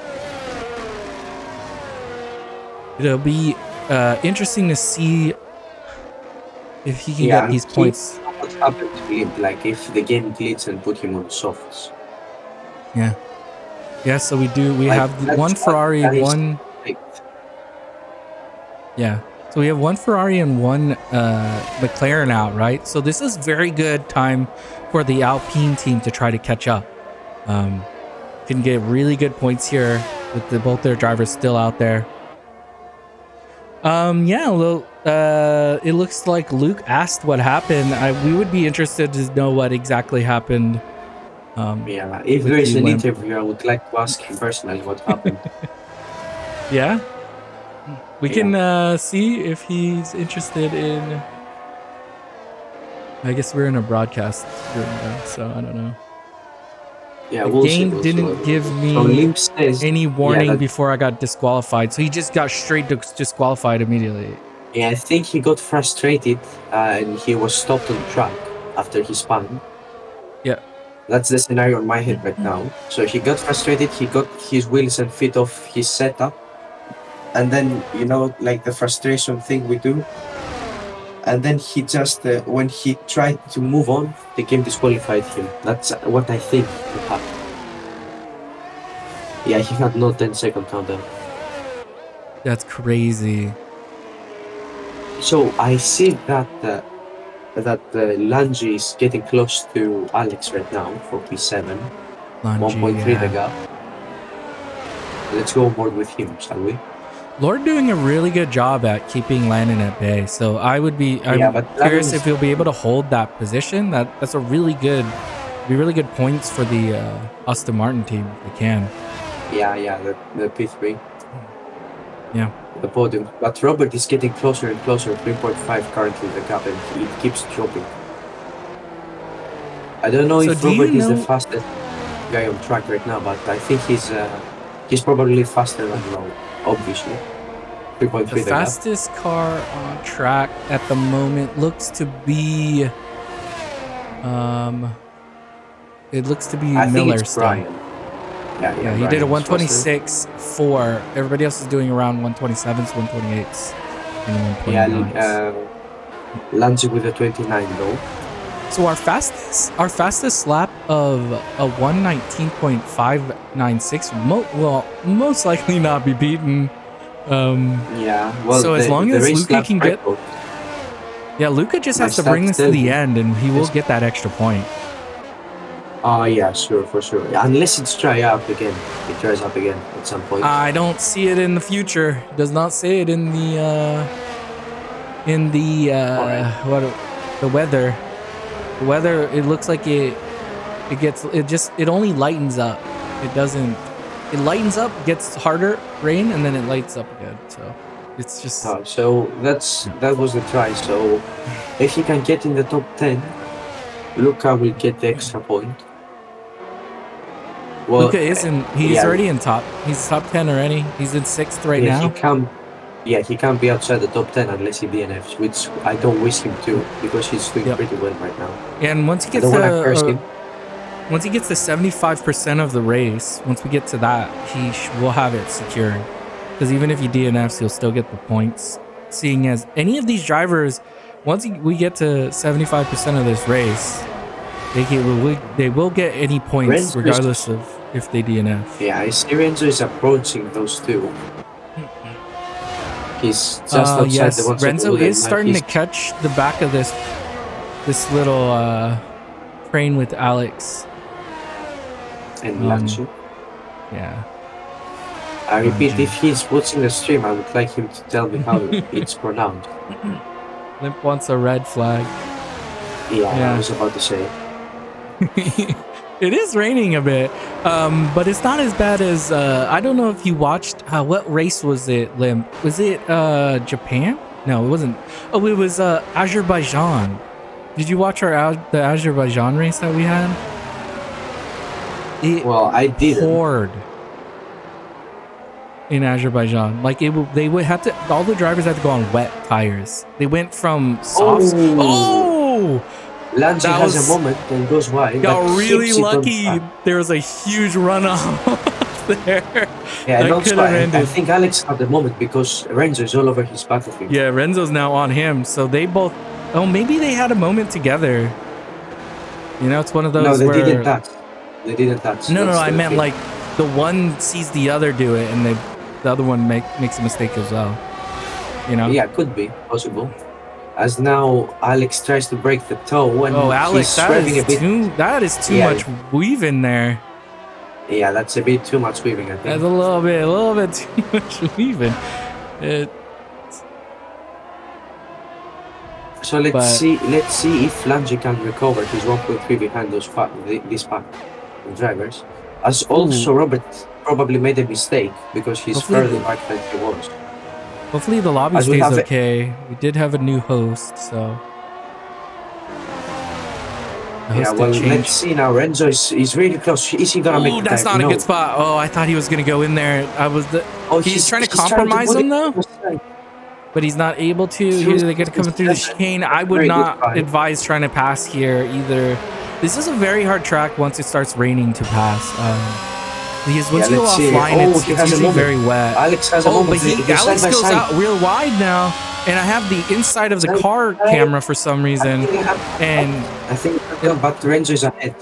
it'll be interesting to see if he can get these points. What happened to him? Like if the game glitched and put him on softs. Yeah. Yeah, so we Like, have that's one what- Ferrari, that is- one. Yeah. So we have one Ferrari and one McLaren out, right? So this is very good time for the Alpine team to try to catch up. Can get really good points here with both their drivers still out there. Yeah, well, it looks like Luke asked what happened. We would be interested to know what exactly happened. Yeah, if with there is you, an Limp. interview, I would like to ask him personally what happened. Yeah, we Yeah. can see if he's interested in. I guess we're in a broadcast room though, so I don't know. Yeah, The we'll see. game We'll see. didn't give So me Limp says, any yeah, warning that, before I got disqualified, so he just got straight disqualified immediately. yeah, I think he got frustrated and he was stopped on track after he spun. Yeah. That's the scenario in my head right now. So he got frustrated, he got his wheels and feet off his setup, and then, you know, like the frustration thing we do. And then he just, when he tried to move on, the game disqualified him. That's what I think would happen. Yeah, he had no 10-second countdown. That's crazy. So I see that Lange is getting close to Alex right now for P7. Lungy, 1.3 the yeah. gap. Let's go on board with him, shall we? Lord doing a really good job at keeping Landon at bay. So I'm but curious Landon if he'll be able to hold that position. That's a really good points for the Aston Martin team if they can. Yeah, the P3. Yeah. The podium. But Robert is getting closer and closer, 3.5 currently the gap, and it keeps dropping. I don't know if Robert is the fastest guy on track right now, but I think he's probably faster than Lowe, obviously. 3.3 The fastest car on track at the moment looks to be it looks to be I think Miller it's still. Brian. Yeah, he did a Brian's 126.4. Everybody else is doing around 127s, 128s, and 129s. Yeah, Lange with a 29 though. So our fastest lap of a 119.596 will most likely not be beaten. Yeah, well, so as long as Luca can get, Luca just has to bring this to the end, and he will get that extra point. Yeah, sure, for sure. Unless it tries up again at some point. I don't see it in the future. It does not say it in the the weather. The weather, it looks like it only lightens up. It lightens up, gets harder rain, and then it lights up again. So it's just. So that was the try. So if he can get in the top 10, Luca will get the extra point. Well, Luca isn't. He's already in top. He's top 10 already. He's in 6th right now. He can't be outside the top 10 unless he DNFs, which I don't wish him to because he's doing pretty well right now. And once he gets once he gets to 75% of the race, once we get to that, will have it secured. Because even if he DNFs, he'll still get the points. Seeing as any of these drivers, once we get to 75% of this race, they will get any points regardless of if they DNF. Yeah, I see Renzo is approaching those two. He's just outside the one. Renzo is starting to catch the back of this little train with Alex. And Lange. Yeah. I repeat, if he's watching the stream, I would like him to tell me how it's pronounced. Limp wants a red flag. Yeah, I was about to say. It is raining a bit, but it's not as bad as I don't know if you watched. What race was it, Limp? Was it Japan? No, it wasn't. Oh, it was Azerbaijan. Did you watch the Azerbaijan race that we had? I did. Poured in Azerbaijan. Like they would have to. All the drivers had to go on wet tires. They went from softs. Oh! Lange has a moment and goes wide. Got really lucky. There was a huge runoff there. Yeah, and also I think Alex had the moment because Renzo is all over his back of him. Yeah, Renzo's now on him. So they both. Oh, maybe they had a moment together. You know, it's one of those. No, they didn't touch. They didn't touch. No, I meant like the one sees the other do it, and the other one makes a mistake as well. You know? Yeah, could be possible. As now Alex tries to break the toe, and Alex, that is too much weaving there. Yeah, that's a bit too much weaving, I think. That's a little bit too much weaving. So let's see if Lange can recover his 1.3 behind this pack. drivers. As Ooh. also Robert probably made a mistake because he's Hopefully further the- back than he was. Hopefully the lobby As we stays have it- okay. We did have a new host, so the Yeah, host well, did let's change. see now. Renzo is really close. Is he gonna make Ooh, the that's time? not a No. good spot. Oh, I thought he was gonna go in there. He's trying to compromise put him it though, to the side. but he's not able to. Through They're gonna come through the 67. chicane. I would Very good not fight. advise trying to pass here either. This is a very hard track once it starts raining to pass. Because once you go let's see. offline, Oh, it's he has a usually moment. very wet. Alex has a Oh, moment. but They're Alex side by goes side. out real wide now, and I have the inside of the Side car by side. camera for some reason, and I think, but Renzo is ahead.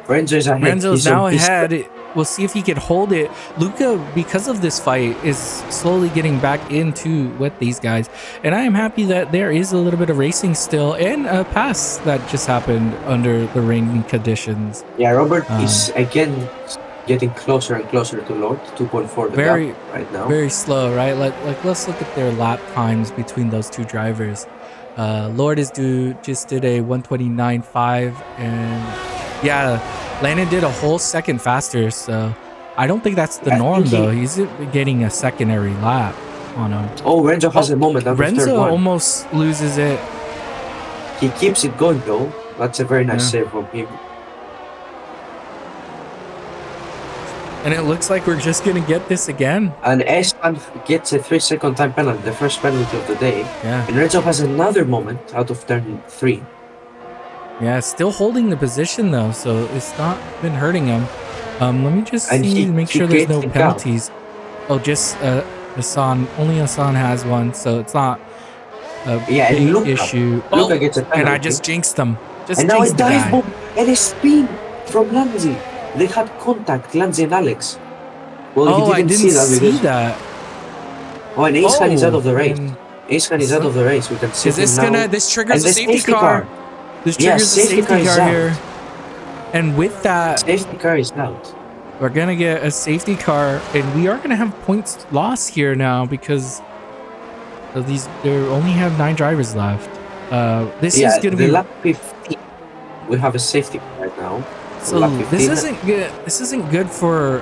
Renzo is ahead. Renzo's He's on now piste. ahead. We'll see if he can hold it. Luca, because of this fight, is slowly getting back into with these guys, and I am happy that there is a little bit of racing still and a pass that just happened under the raining conditions. Yeah, Robert is again getting closer and closer to Lord. 2.4 the Very- gap right now. Very slow, right? Let's look at their lap times between those two drivers. Lord just did a 129.5, and yeah, Landon did a whole second faster. So I don't think that's the I norm think though. He's getting a secondary lap on him. Oh, Renzo has a moment. Out of Renzo third one. almost loses it. He keeps it going though. That's a very nice Yeah. save from him. And it looks like we're just gonna get this again. And Espan gets a 3-second time penalty, the first penalty of the day. Yeah. And Renzo has another moment out of turn 3. Yeah, still holding the position though, so it's not been hurting him. Let me just And see, make he sure there's creates no the gap. penalties. Oh, just Hassan. Only Hassan has one, so it's not a Yeah, and big Luca. issue. Luca gets a penalty. And I just jinxed him. Just And now a jinxed the dive guy. bomb and a spin from Lanzi. They had contact, Lanzi and Alex. Well, Oh, I he didn't didn't see that see because... that. Oh, and Ace is out of the race. and Ace is out of the race. We can see Is this him now. this triggers And a the safety car. This triggers a safety car safety is car out. here. And with that, Safety car is out. we're gonna get a safety car, and we are gonna have points lost here now because of these. They only have 9 drivers left. This is gonna the be lap 15. We have a safety car right now. so. lap This 15. isn't good. This isn't good for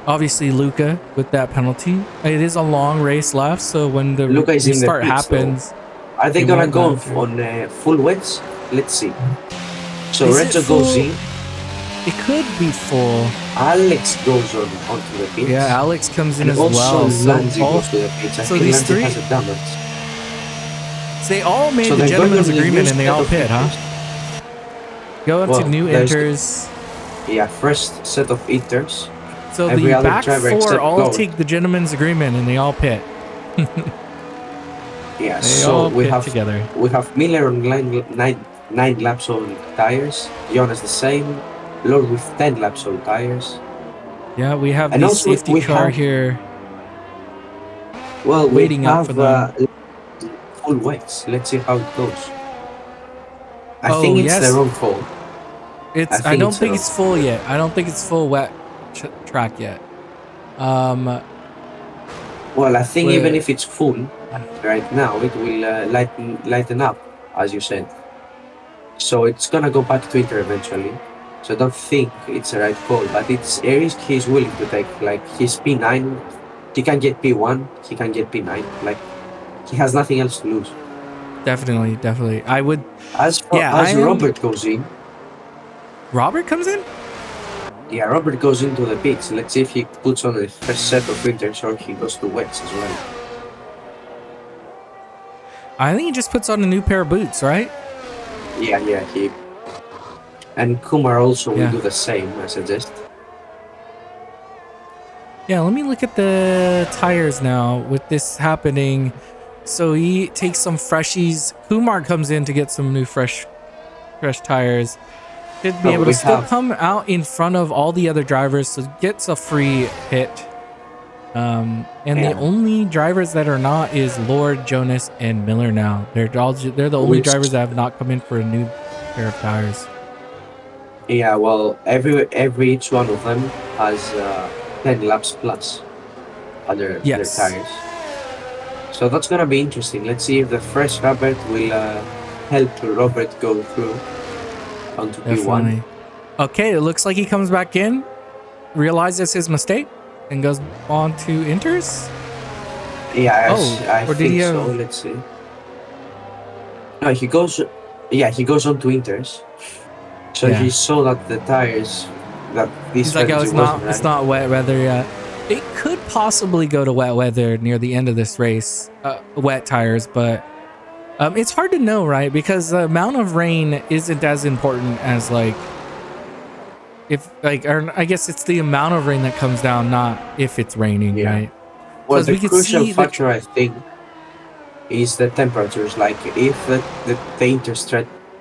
obviously Luca with that penalty. It is a long race left, so when the Luca is in the restart pits, happens, Are they They gonna won't go matter. on full wets? Let's see. So Is it Renzo goes full? in. it could be full. Alex goes onto the pits. Yeah, Alex comes in and as also well. So, Lanzi goes to the pits. I so think these Lanzi three- has a damage. they all made So the they're going gentleman's on the agreement new and they set all of pit, huh? enters. Go into Well, new there's- enters. Yeah, first set of enters. So every the other back driver 4 except all Gold. take the gentleman's agreement and they all pit. Yeah, They so all we pit have together. Miller on 9 laps on tires. Jonas the same. Lord with 10 laps on tires. Yeah, we have And the also safety we car have- here. Well, Waiting we up have for them. full wets. Let's see how it goes. I Oh, think it's yes. their own fault. It's. I I think don't it's think a- it's full yet. I don't think it's full wet track yet. Well, I think Well- even if it's full right now, it will lighten up, as you said. So it's gonna go back to Twitter eventually. So I don't think it's the right call, but it's a risk he's willing to take. Like he's P9, he can get P1, he can get P9. Like he has nothing else to lose. Definitely. I would. As Yeah, I am- Robert goes in, Robert comes in. yeah, Robert goes into the pits. Let's see if he puts on the first set of winters or he goes to wets as well. I think he just puts on a new pair of boots, right? Yeah, he. And Kumar also Yeah. will do the same, I suggest. Yeah, let me look at the tires now with this happening. So he takes some freshies. Kumar comes in to get some new fresh tires. Should be Oh, able to we still have- come out in front of all the other drivers, so gets a free hit. And Yeah. the only drivers that are not is Lord, Jonas, and Miller now. They're the only Which- drivers that have not come in for a new pair of tires. Yeah, well, every each one of them has 10 laps plus other their Yes. tires. So that's gonna be interesting. Let's see if the fresh Robert will help Robert go through onto P1. Definitely. Okay, it looks like he comes back in, realizes his mistake, and goes on to inters. Yeah, I or did think he so. have? Let's see. No, he goes. Yeah, he goes on to inters. So Yeah. he saw that the tires, that this He's like, oh, strategy wasn't it's right. not wet weather yet. It could possibly go to wet weather near the end of this race, wet tires, but it's hard to know, right? Because the amount of rain isn't as important as like, or I guess it's the amount of rain that comes down, not if it's raining, Yeah. right? Well, As the we could crucial see factor, I think, is the temperatures. Like, if the inters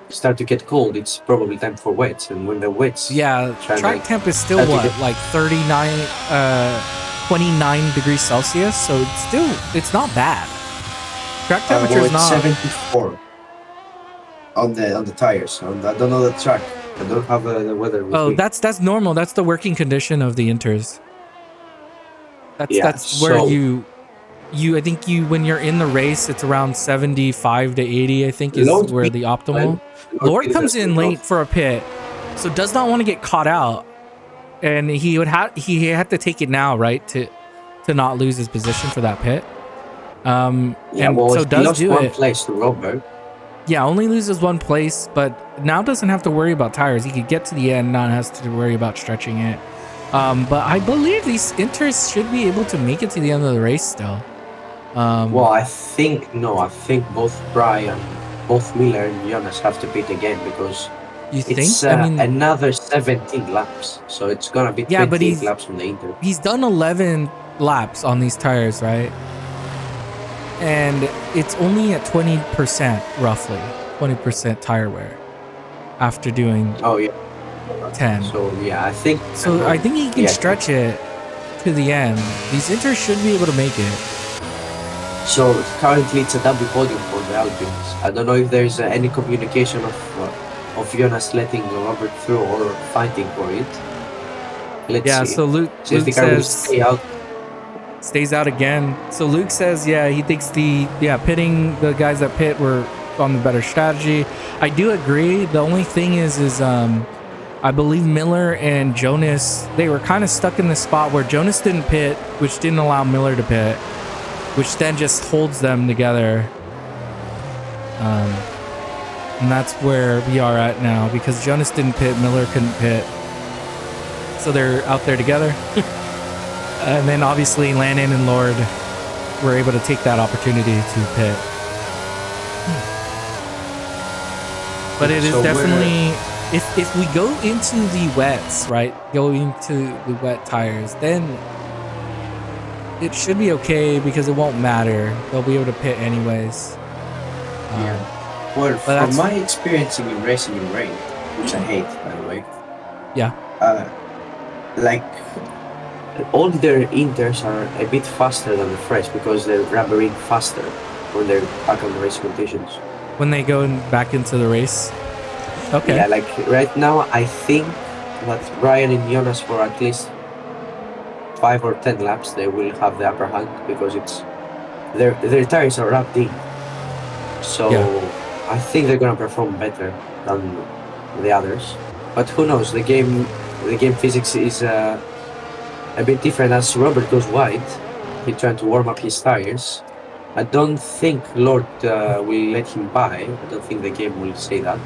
start to get cold, it's probably time for wets. And when the wets, yeah, track temp is still what, like 39, 29 degrees Celsius. So it's not bad. Track temperature is not 74 on the tires. I don't know the track. I don't have the weather with me. That's normal. That's the working condition of the inters. That's where so I think when you're in the race, it's around 75 to 80, I think, is Lord where the optimal. Lord comes in late for a pit, so does not want to get caught out, and he had to take it now, right, to not lose his position for that pit. So does do one it. place to Robert. Yeah, only loses one place, but now doesn't have to worry about tires. He could get to the end, not has to worry about stretching it. But I believe these inters should be able to make it to the end of the race still. I think both Miller and Jonas have to pit again because it's another 17 laps. So it's gonna be 28 laps on the Inter. He's done 11 laps on these tires, right? And it's only at 20%, roughly 20% tire wear after doing 10. So yeah, I think he can stretch it to the end. These Inters should be able to make it. So currently it's a double podium for the Alpines. I don't know if there's any communication of Jonas letting Robert through or fighting for it. Let's see. So Luke says stays out again. So Luke says, he thinks pitting the guys that pit were on the better strategy. I do agree. The only thing is I believe Miller and Jonas, they were kind of stuck in the spot where Jonas didn't pit, which didn't allow Miller to pit, which then just holds them together. And that's where we are at now, because Jonas didn't pit, Miller couldn't pit. So they're out there together. And then obviously Landon and Lord were able to take that opportunity to pit. But it is definitely, if we go into the wets, right? Going to the wet tires, then it should be okay because it won't matter. They'll be able to pit anyways. Well, from my experience in racing in rain, which I hate, by the way. Yeah. Like, all their inters are a bit faster than the fresh because they're rubbering faster when they're back on the race conditions. When they go back into the race? Okay. Yeah, like right now, I think that Brian and Jonas for at least 5 or 10 laps, they will have the upper hand because their tires are wrapped in. So I think they're gonna perform better than the others. But who knows? The game physics is a bit different. As Robert goes wide, he's trying to warm up his tires. I don't think Lord will let him by. I don't think the game will say that.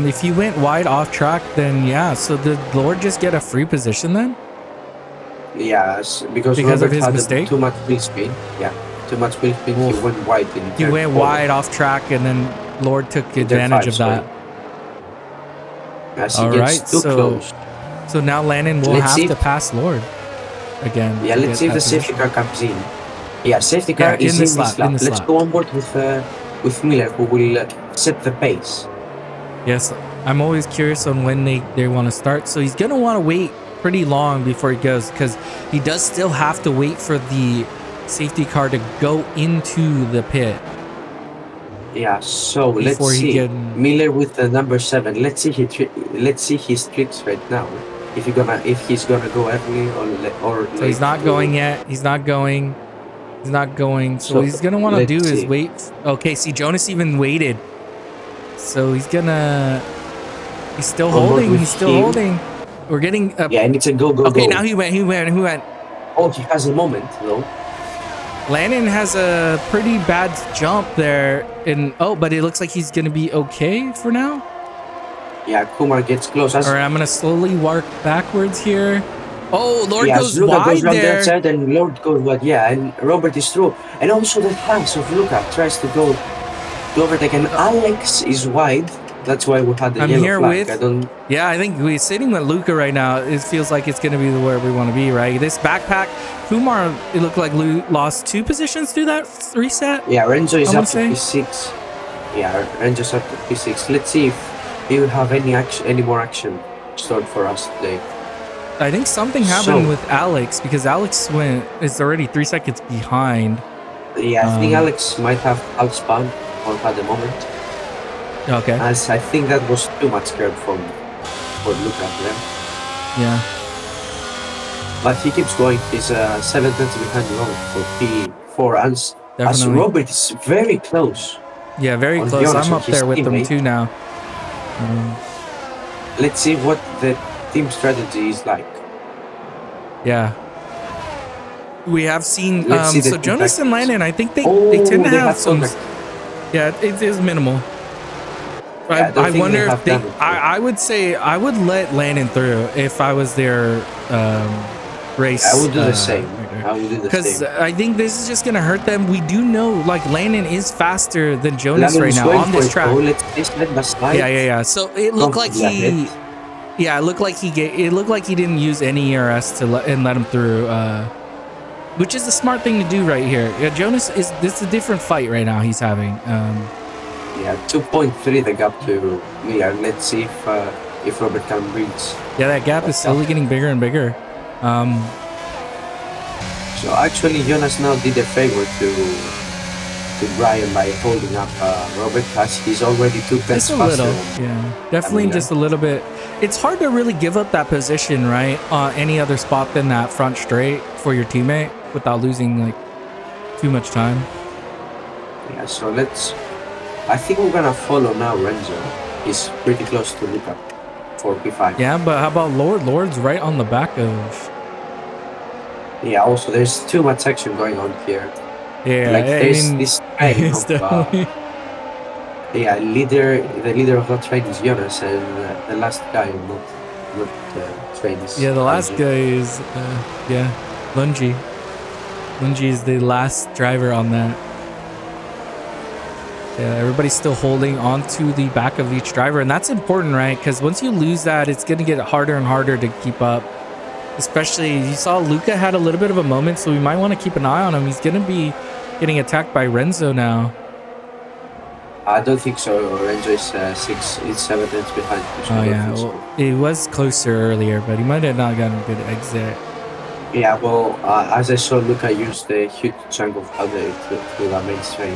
If you went wide off track, then so did Lord just get a free position then? Yes, because Robert of his had mistake? Too much wheel speed. Yeah, too much wheel speed. He went wide. He went wide off track, and then Lord took advantage of that. All right, close. So now Landon will have to pass Lord again. Yeah, let's see if the safety car comes in. Yeah, safety car is in this lap. Let's go on board with Miller, who will set the pace. Yes, I'm always curious on when they want to start. So he's going to want to wait pretty long before he goes, because he does still have to wait for the safety car to go into the pit. Yeah, so let's see. Miller with the number 7. Let's see his tricks right now. If he's gonna go early or so he's not going yet. He's not going. So he's gonna want to do is wait. Okay, see, Jonas even waited. So he's gonna He's still On board holding. with He's still him. holding. We're getting. Yeah, and it's a go, go, Okay, go. now he went. He went. He went. Oh, he has a moment though. Landon has a pretty bad jump there. And oh, but it looks like he's gonna be okay for now. Yeah, Kumar gets close. All right, I'm gonna slowly work backwards here. Oh, Lord goes Luca wide goes around there. that side and Lord goes wide. Yeah, and Robert is through. And also the pass of Luca tries to go to overtake, and Alex is wide. That's why we had the I'm yellow here flag. with. Yeah, I think we're sitting with Luca right now. It feels like it's gonna be where we want to be, right? This backpack, Kumar. It looked like lost 2 positions through that reset. Yeah, Renzo is I up wanna to P6. Yeah, Renzo's up to P6. Let's see if he will have any more action stored for us today. I think something happened with Alex because Alex is already 3 seconds behind. Yeah, I think Alex might have outspun or had a moment. Okay. As I think that was too much curve for Luca there. Yeah. But he keeps going. He's 7 tenths behind Robert for P4. As Robert is very close. Yeah, very close. I'm up there with them too now. Let's see what the team strategy is like. Yeah. We have seen so Jonas and Landon, I think they tend to have some contact. Yeah, it is minimal. Yeah, I wonder if they I would say I would let Landon through if I was their race. I would do the same. I would do the same. Because I think this is just gonna hurt them. We do know like Landon is faster than Jonas right now on this track. Yeah. So it looked like he it looked like he didn't use any ERS and let him through, which is a smart thing to do right here. Yeah, Jonas this is a different fight right now he's having. Yeah, 2.3 the gap to me. Let's see if Robert can reach. Yeah, that gap is slowly getting bigger and bigger. So actually, Jonas now did a favor to Brian by holding up Robert, as he's already 2 tenths faster. Just a little, yeah, definitely just a little bit. It's hard to really give up that position, right, on any other spot than that front straight for your teammate without losing like too much time. Yeah, so I think we're gonna follow now Renzo. He's pretty close to Luca for P5. Yeah, but how about Lord? Lord's right on the back of. Yeah, also there's too much action going on here. Yeah, like there's this train of, the leader of that train is Jonas, and the last guy not train is. Yeah, the last guy is Lungi. Lungi is the last driver on that. Yeah, everybody's still holding onto the back of each driver, and that's important, right? Because once you lose that, it's going to get harder and harder to keep up. Especially, you saw Luca had a little bit of a moment, so we might want to keep an eye on him. He's going to be getting attacked by Renzo now. I don't think so. Renzo is 7 tenths behind. Oh yeah, well, it was closer earlier, but he might have not gotten a good exit. Yeah, well, as I saw, Luca used a huge chunk of powder through that main train.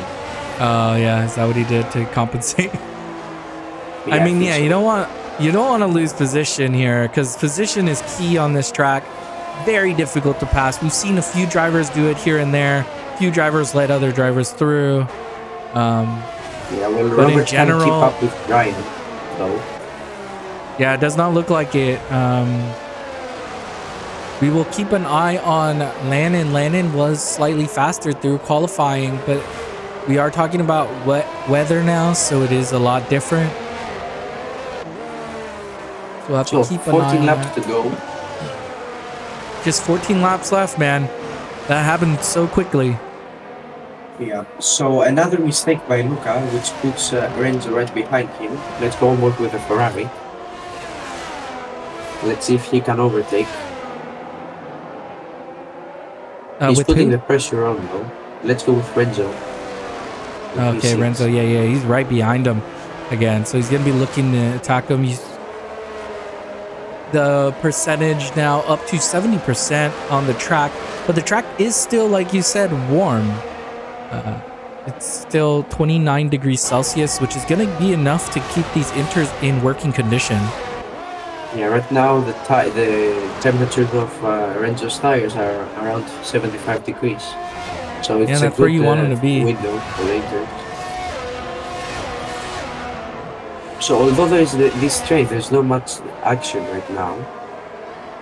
Oh yeah, is that what he did to compensate? Yeah, I mean, yeah, so. You don't want to lose position here because position is key on this track. Very difficult to pass. We've seen a few drivers do it here and there. A few drivers let other drivers through. Yeah, well, Robert in general, can keep up with Brian, though. Yeah, it does not look like it. We will keep an eye on Landon. Landon was slightly faster through qualifying, but we are talking about wet weather now, so it is a lot different. So we'll have to keep an eye on 14 laps to go. Just 14 laps left, man. That happened so quickly. Yeah, so another mistake by Luca, which puts Renzo right behind him. Let's go onward with the Ferrari. Let's see if he can overtake. He's putting the pressure on, though. Let's go with Renzo. Okay, Renzo, yeah, he's right behind him again. So he's going to be looking to attack him. The percentage now up to 70% on the track. But the track is still, like you said, warm. It's still 29 degrees Celsius, which is going to be enough to keep these inters in working condition. Yeah, right now the temperatures of Renzo's tires are around 75 degrees. So it's that's where you want them to be. Window for the inters. So although there's this train, there's not much action right now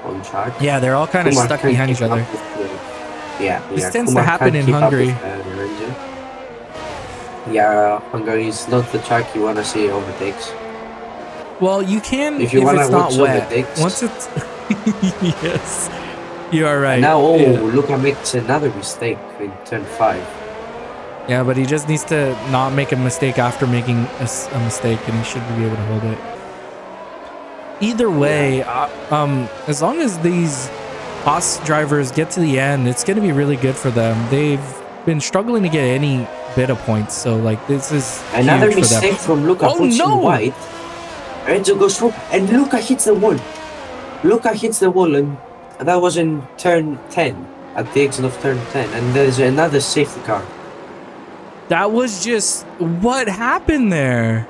on track. Yeah, they're all kind of Kumar stuck can't behind each keep up other. with yeah. This tends to Kumar happen can't in keep up Hungary. with the Ranger. Yeah, Hungary is not the track you wanna see overtakes. Well, you can If you wanna it's not watch wet. overtakes. Once it's yes, you are right. And now, Yeah. Luca makes another mistake in turn 5. Yeah, but he just needs to not make a mistake after making a mistake, and he should be able to hold it. Either way, as long as these Haas drivers get to the end, it's going to be really good for them. They've been struggling to get any bit of points, so like this is Another huge mistake for them. from Luca puts no! him wide. Renzo goes through, and Luca hits the wall. Luca hits the wall, and that was in turn 10, at the exit of turn 10, and there's another safety car. That was just what happened there.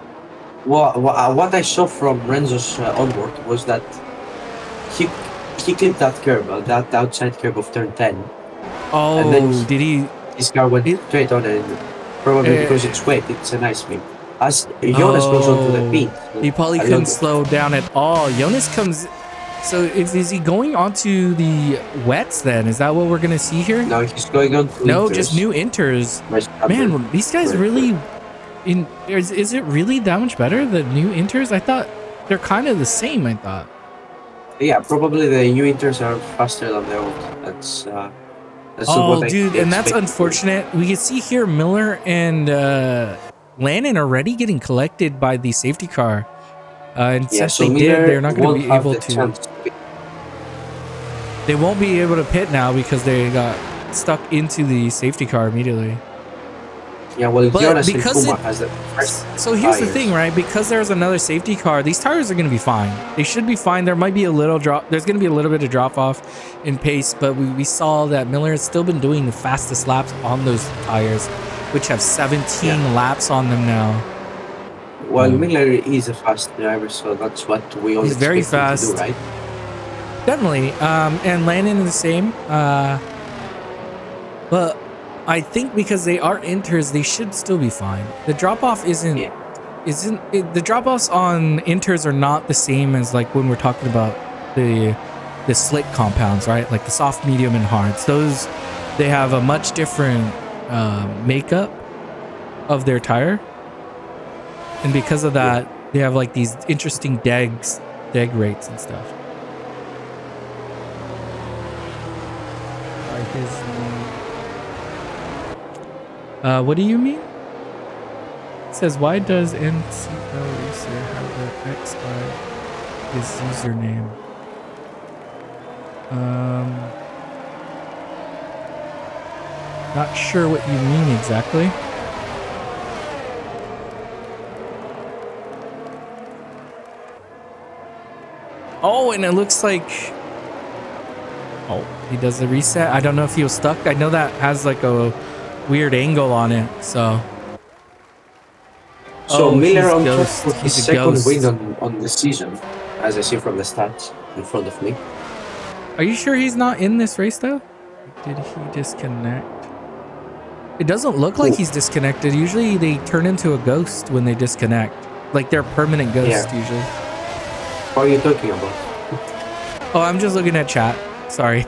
Well, what I saw from Renzo's onboard was that he clipped that curve, that outside curve of turn 10. Oh, and then did he? His car went straight on it, probably because it's wet. It's an ice pit. As Jonas goes onto the pit, he probably couldn't slow down at all. Jonas comes. So is he going onto the wets then? Is that what we're gonna see here? No, he's going on to No, inters. just new inters. Man, these guys really. Is it really that much better? The new inters? I thought they're kind of the same. I thought. Yeah, probably the new inters are faster than the old. That's oh, dude, and that's unfortunate. We can see here Miller and Landon already getting collected by the safety car. And since they did, they're not going to be able to. They won't be able to pit now because they got stuck into the safety car immediately. Yeah, well, but because has the first so here's the thing, right? Because there's another safety car, these tires are going to be fine. They should be fine. There might be a little drop. There's going to be a little bit of drop off in pace, but we saw that Miller has still been doing the fastest laps on those tires, which have 17 laps on them now. Well, Miller is a fast driver, so that's what we all expect very fast. him to do, right? Definitely. And Landon is the same. But I think because they are inters, they should still be fine. The drop off the drop offs on inters are not the same as like when we're talking about the slick compounds, right? Like the soft, medium, and hards. Those they have a much different makeup of their tire, and because of that, they have like these interesting deg rates and stuff. What do you mean? It says, why does NCL Racer have the X by his username? Not sure what you mean exactly. Oh, and it looks like... Oh, he does the reset. I don't know if he was stuck. I know that has like a weird angle on it, so... So Miller on top for his second win on the season, as I see from the stats in front of me. Are you sure he's not in this race though? Did he disconnect? It doesn't look like he's disconnected. Usually they turn into a ghost when they disconnect. Like they're permanent ghosts usually. What are you talking about? Oh, I'm just looking at chat. Sorry.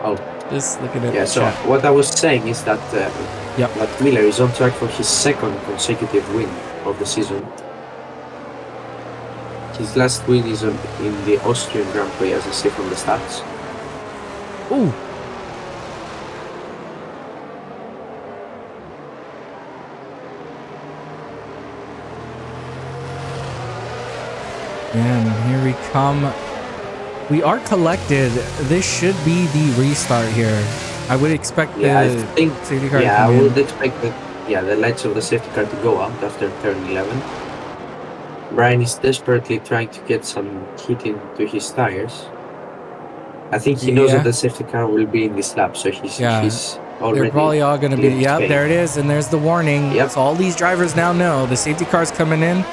Oh. Just looking at so chat. what I was saying is that that Miller is on track for his second consecutive win of the season. His last win is in the Austrian Grand Prix, as I see from the stats. Ooh. And here we come. We are collected. This should be the restart here. I would expect the safety car to come I would in. expect the lights of the safety car to go out after turn 11. Brian is desperately trying to get some heat into his tires. I think he knows that the safety car will be in this lap, so he's already... They're probably all going to be... Yep, there it is, and there's the warning. Yep. So all these drivers now know the safety car's coming in.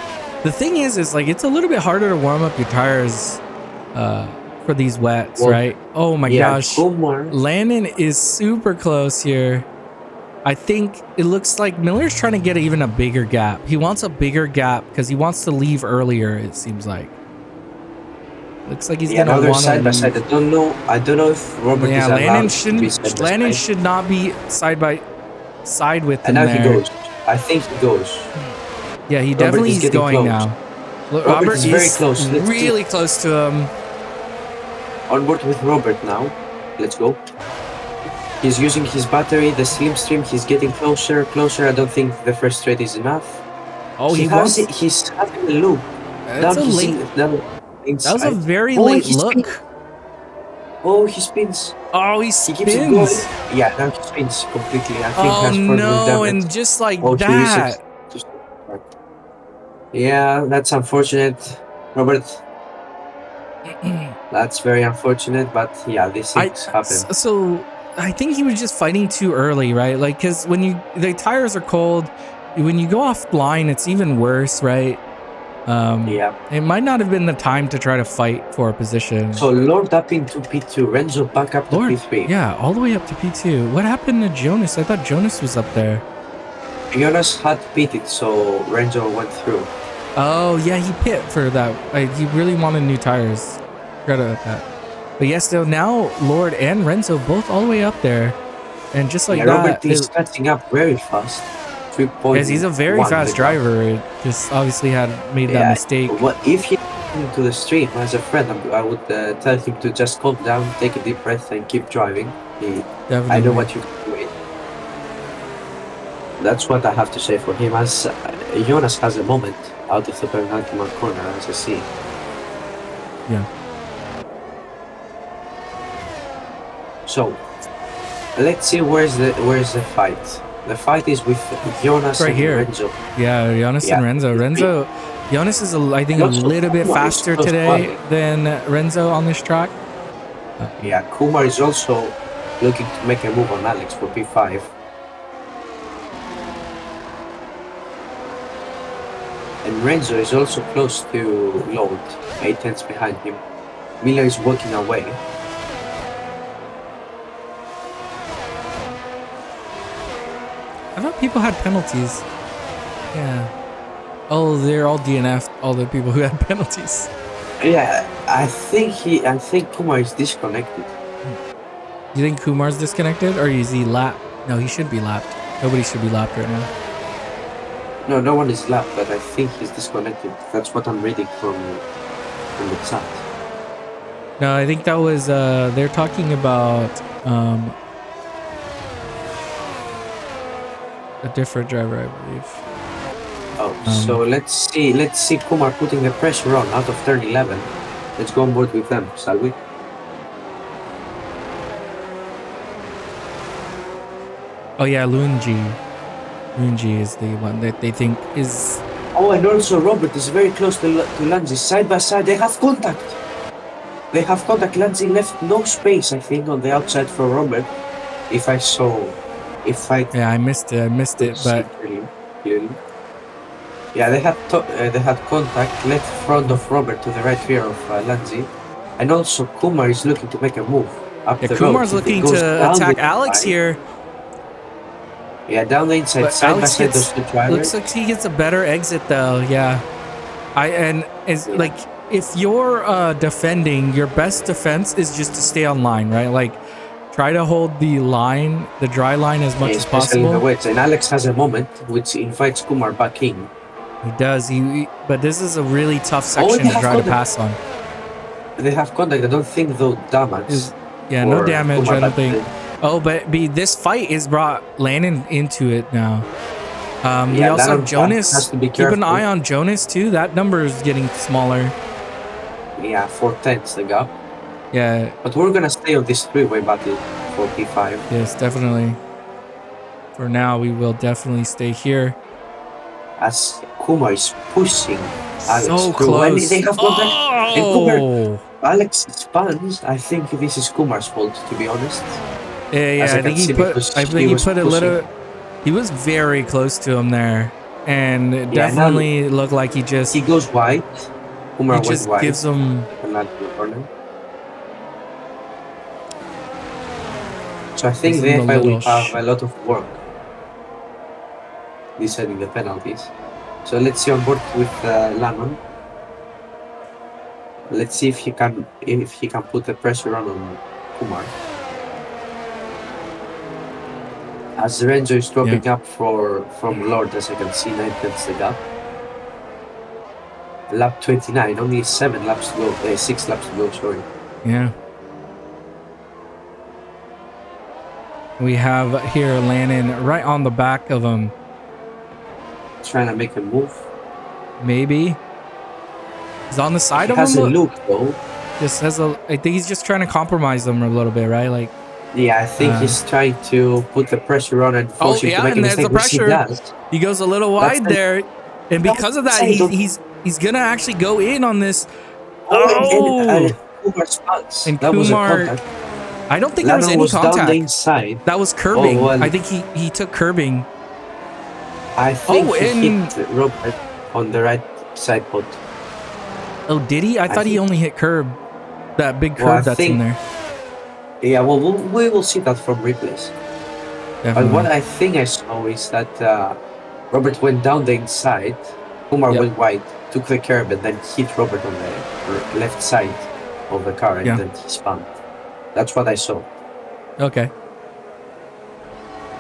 The thing is like it's a little bit harder to warm up your tires for these wets, right? Oh my gosh. Kumar. Landon is super close here. I think it looks like Miller's trying to get even a bigger gap. He wants a bigger gap because he wants to leave earlier, it seems like. Looks like he's Yeah, gonna now they're want to side by leave. side. I don't know if Robert is allowed to be side by Landon side. should not be side by side with him And now there. he goes. I think he goes. Yeah, he Robert definitely is is getting going close. now. Look, Robert is very close. Let's really close to him. On board with Robert now. Let's go. He's using his battery, the slipstream. He's getting closer. I don't think the first straight is enough. Oh, He's having a loop. That's a late. That was a very late look. Oh, he spins. Oh, he He keeps it going. spins. Yeah, now he spins completely. I think Oh that's for no, damage. and just like Oh, that. Yeah, that's unfortunate, Robert. That's very unfortunate, but yeah, these things happen. So I think he was just fighting too early, right? Like, because when the tires are cold, when you go offline, it's even worse, right? Yeah. It might not have been the time to try to fight for a position. So Lord up into P2, Renzo back up to P3. Yeah, all the way up to P2. What happened to Jonas? I thought Jonas was up there. Jonas had pitted, so Renzo went through. Oh yeah, he pit for that. He really wanted new tires. Forgot about that. But yes, so now Lord and Renzo both all the way up there, and just like that, Robert is catching up very fast. 3.1. Because he's a very fast driver. Just obviously had made that mistake. Well, if he into the stream as a friend, I would tell him to just calm down, take a deep breath, and keep driving. I know what you're doing. That's what I have to say for him. As Jonas has a moment out of the penultimate corner, as I see. Yeah. So let's see where's the fight. The fight is with Jonas right and here. Renzo. Yeah, Jonas and Renzo. Jonas is, I think, a little bit faster today than Renzo on this track. Yeah, Kumar is also looking to make a move on Alex for P5. And Renzo is also close to Lord, 8 tenths behind him. Miller is walking away. I thought people had penalties. Yeah. Oh, they're all DNF'd, all the people who had penalties. Yeah, I think Kumar is disconnected. Do you think Kumar's disconnected, or is he lapped? No, he should be lapped. Nobody should be lapped right now. No one is lapped, but I think he's disconnected. That's what I'm reading from the chat. No, I think that was they're talking about a different driver, I believe. Oh, so let's see Kumar putting the pressure on out of turn 11. Let's go on board with them, shall we? Oh yeah, Lunji is the one that they think is... Oh, and also Robert is very close to Lanzi. Side by side, they have contact. Lanzi left no space, I think, on the outside for Robert. Yeah, I missed it, but... Clearly. Yeah, they had contact left front of Robert to the right rear of Lanzi. And also Kumar is looking to make a move up the road. Kumar's looking to attack Alex here. Yeah, down the inside, side by side those two drivers. Looks like he gets a better exit though, yeah. Like, if you're defending, your best defense is just to stay on line, right? Like, try to hold the line, the dry line as much as possible. The weights. And Alex has a moment which invites Kumar back in. He does, but this is a really tough section to try to pass on. They have contact, I don't think though damage. No damage, I don't think. Oh, but this fight is brought Landon into it now. We also have Jonas. Keep an eye on Jonas too. That number is getting smaller. Yeah, 4 tenths the gap. Yeah. But we're gonna stay on this three-way battle for P5. Yes, definitely. For now, we will definitely stay here. As Kumar is pushing Alex so through. close. They have contact. And Kumar, Alex spans. I think this is Kumar's fault, to be honest. Yeah, I think he put a little. He was very close to him there, and it definitely looked like he goes wide. Kumar just wide. Gives him. So I think they will have a lot of work. deciding the penalties. So let's see on board with Lannon. Let's see if he can put the pressure on Kumar. As Renzo is dropping up from Lord, as I can see, 9 tenths the gap. Lap 29, only 7 laps to go, 6 laps to go, sorry. Yeah. We have here Lannon right on the back of him. Trying to make a move. Maybe. He's on the side of him. Has a look though. Just has a. I think he's just trying to compromise them a little bit, right? Like. Yeah, I think he's trying to put the pressure on and force him to make a mistake. There's the pressure. He goes a little wide there, and because of that, he's gonna actually go in on this. And Kumar spots. And Kumar. I don't think there was any contact. Down the inside. That was curbing. I think he took curbing. I think he hit Robert on the right side pot. Oh, did he? I thought he only hit curb. That big curb that's in there. Yeah, well, we will see that from replays. But what I think I saw is that Robert went down the inside, Kumar went wide, took the curb, and then hit Robert on the left side of the car, and then he spun. That's what I saw. Okay.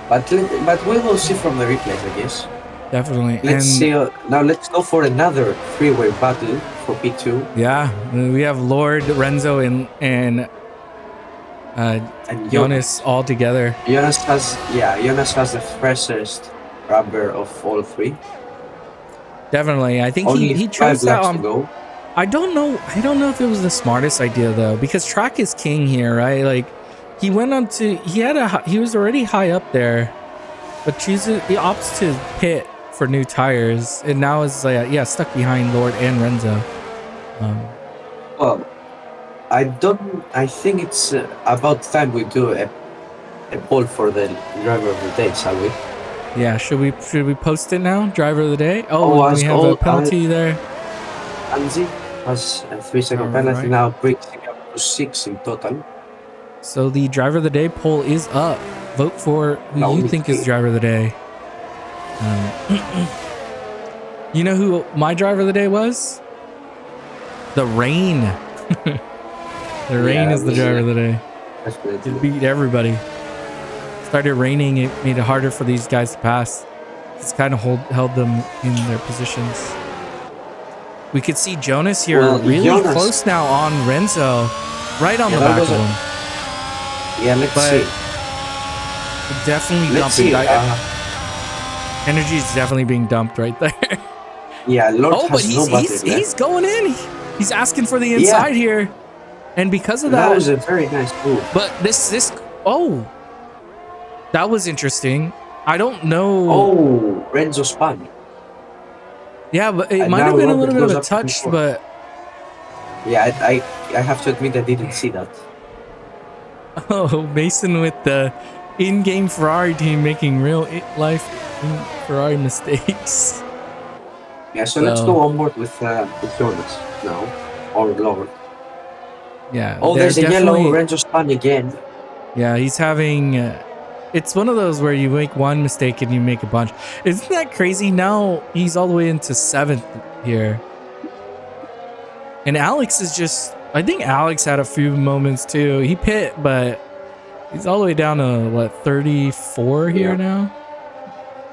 But we will see from the replays, I guess. Definitely. Let's see. Now let's go for another three-way battle for P2. Yeah, we have Lord, Renzo, and Jonas all together. Jonas has the freshest rubber of all three. Definitely. I think he chose that on. I don't know if it was the smartest idea though, because track is king here, right? Like he went on to he was already high up there, but he opts to pit for new tires, and now is stuck behind Lord and Renzo. Well, I think it's about time we do a poll for the driver of the day, shall we? Yeah, should we post it now? Driver of the day. Oh, we have a penalty there. Anzi has a 3-second penalty, now brings it up to 6 in total. So the driver of the day poll is up. Vote for who you think is driver of the day. You know who my driver of the day was? The rain. The rain is the driver of the day. It beat everybody. Started raining, it made it harder for these guys to pass. It's kind of held them in their positions. We could see Jonas here really close now on Renzo, right on the back of him. Yeah, let's see. Definitely dumping. Energy is definitely being dumped right there. Yeah, Lord has he's going in. He's asking for the inside here, and because of that was a very nice move. But that was interesting. I don't know. Oh, Renzo spun. Yeah, but it might have been a little bit of a touch, but yeah, I have to admit I didn't see that. Oh, Mason with the in-game Ferrari team making real life Ferrari mistakes. Yeah, so let's go on board with Jonas now, or Lord. Yeah. Oh, there's a yellow. Renzo spun again. Yeah, he's having. It's one of those where you make one mistake and you make a bunch. Isn't that crazy? Now he's all the way into 7th here. And Alex is just... I think Alex had a few moments too. He pit, but he's all the way down to, what, 34 here now?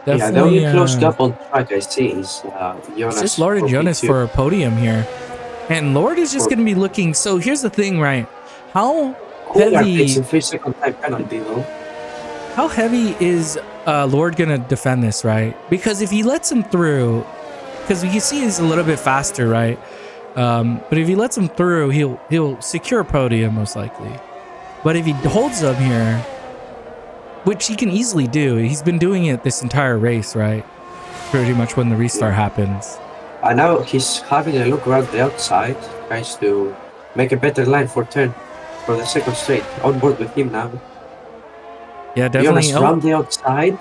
Definitely, yeah, the only close gap on track I see is Jonas. It's just Lord and Jonas for a podium here. And Lord is just going to be looking... So here's the thing, right? How heavy... It's a 3-second time penalty, though. How heavy is Lord gonna defend this, right? Because if he lets him through, because we can see he's a little bit faster, right? But if he lets him through, he'll secure a podium most likely. But if he holds him here, which he can easily do, he's been doing it this entire race, right? Pretty much when the restart happens. And now he's having a look around the outside, tries to make a better line for turn for the second straight. On board with him now. Yeah, definitely. Around the outside.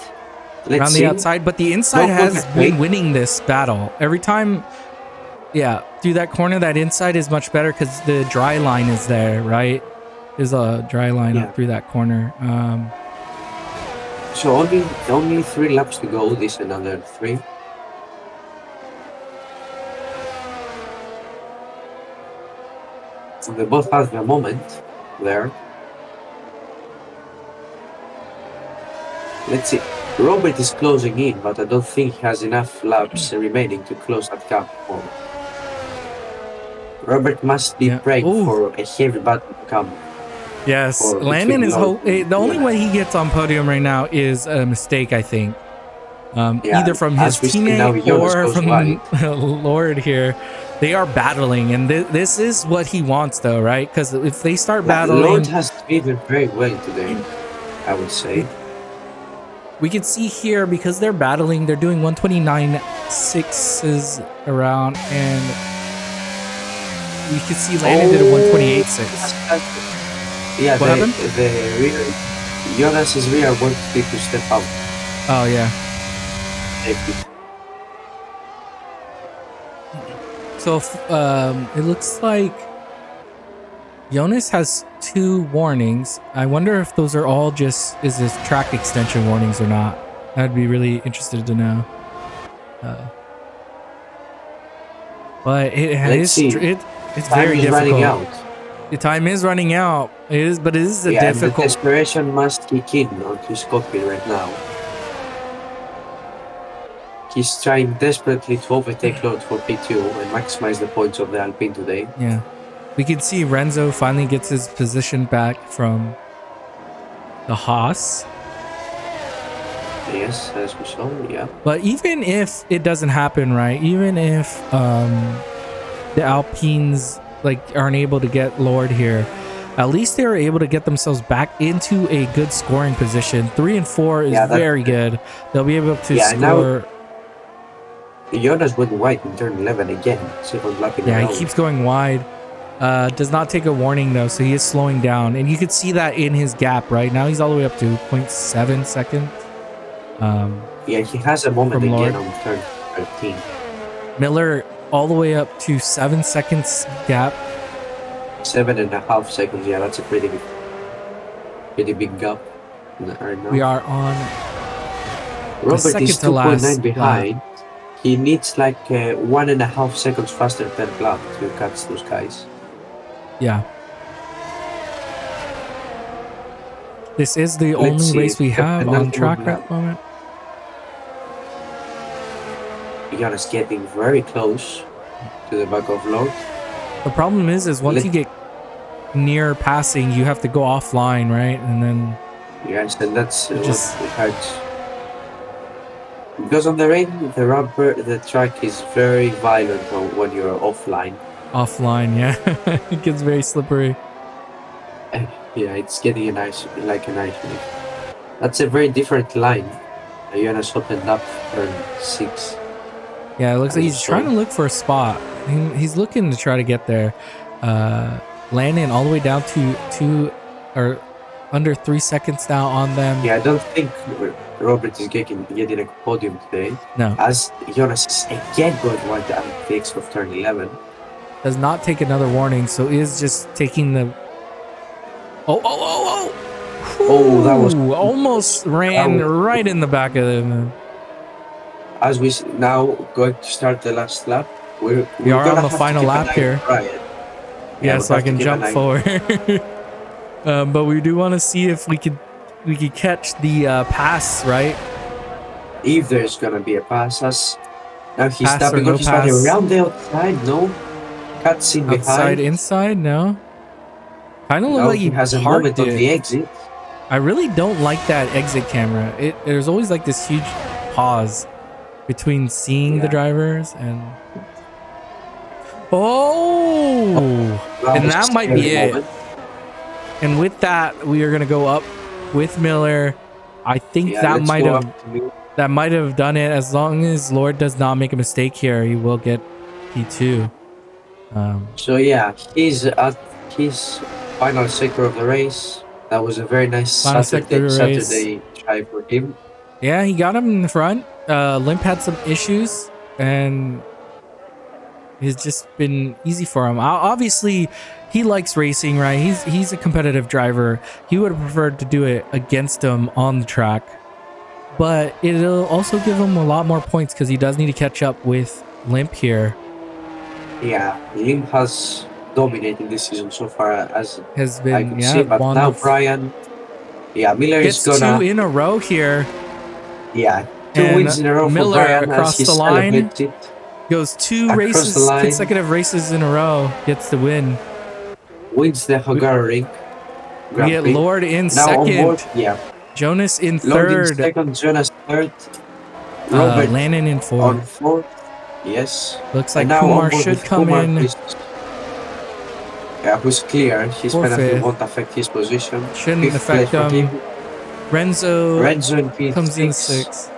Around the outside, but the inside has been winning this battle. Every time, through that corner, that inside is much better because the dry line is there, right? There's a dry line up through that corner. So only 3 laps to go. This another 3. So they both have a moment there. Let's see. Robert is closing in, but I don't think he has enough laps remaining to close that gap. Robert must be praying for a heavy battle to come. Yes, Landon is the only way he gets on podium right now is a mistake, I think. Either from his teammate or from Lord here. They are battling, and this is what he wants, though, right? Because if they start battling, Lord has driven very well today, I would say. We can see here because they're battling, they're doing 129.6s around, and we can see Landon did a 128.6. Yeah, what happened? The rear, Jonas's rear wanted to step out. Oh yeah. So it looks like Jonas has 2 warnings. I wonder if those are all just is this track extension warnings or not. I'd be really interested to know. But it's very difficult. The time is running out. It is, but it is a difficult. The desperation must kick in on his cockpit right now. He's trying desperately to overtake Lord for P2 and maximize the points of the Alpine today. Yeah. We can see Renzo finally gets his position back from the Haas. Yes, as we saw, yeah. But even if it doesn't happen, right? Even if the Alpines aren't able to get Lord here, at least they were able to get themselves back into a good scoring position. 3 and 4 is very good. They'll be able to score. Jonas went wide in turn 11 again. Yeah, he keeps going wide. Does not take a warning though, so he is slowing down, and you can see that in his gap right now. He's all the way up to 0.7 seconds. Yeah, he has a moment again on turn 13. Miller all the way up to 7 seconds gap. 7.5 seconds. Yeah, that's a pretty big gap right now. We are on. Robert is 2.9 behind. Lap. He needs 1.5 seconds faster per lap to catch those guys. Yeah. This is the only race we have on track at the moment. Jonas getting very close to the back of Lord. The problem is once you get near passing, you have to go offline, right? And then. Yes, and that's just what hurts. Because on the rain, the track is very violent when you're offline. Offline, yeah. It gets very slippery. Yeah, it's getting an ice wave. That's a very different line. Jonas opened up turn 6. Yeah, it looks like he's trying to look for a spot. He's looking to try to get there. Landon all the way down to 2 or under 3 seconds now on them. Yeah, I don't think Robert is getting a podium today. No. As Jonas is again going wide at the exit of turn 11. Does not take another warning, so is just taking the. Oh, that was almost ran right in the back of them. As we now going to start the last lap. We are on the final lap here. Yeah, so I can jump forward. But we do want to see if we could catch the pass, right? If there's gonna be a pass, as now he's stopping on his body around the outside. No, cuts in behind. Outside, inside, no. Kind of look like he has a moment on the exit. I really don't like that exit camera. There's always this huge pause between seeing the drivers and. And that might be it. And with that, we are going to go up with Miller. I think that might have done it. As long as Lord does not make a mistake here, he will get P2. So yeah, he's at his final sector of the race. That was a very nice Saturday try for him. Yeah, he got him in the front. Limp had some issues, and it's just been easy for him. Obviously, he likes racing, right? He's a competitive driver. He would have preferred to do it against him on the track. but it'll also give him a lot more points because he does need to catch up with Limp here. Yeah, Lim has dominated this season so far, as Has I been, could yeah, see, but won now the Brian, yeah, Miller is gets 2 gonna, in a row here, yeah, 2 and wins in a row for Miller Brian as across he the line celebrates it goes 2 across the races, line, consecutive races in a row, gets the win. wins the Hungary We Grand get Prix. Lord in Now on board, second, yeah, Jonas in Lord in third, second, Jonas third, Robert Lannon in on fourth. fourth, yes, Looks and like now on Kumar board should with come Kumar, in who's clear. His for penalty fifth. won't affect his position. Shouldn't Fifth place affect for him. Renzo Renzo in comes in P6. sixth.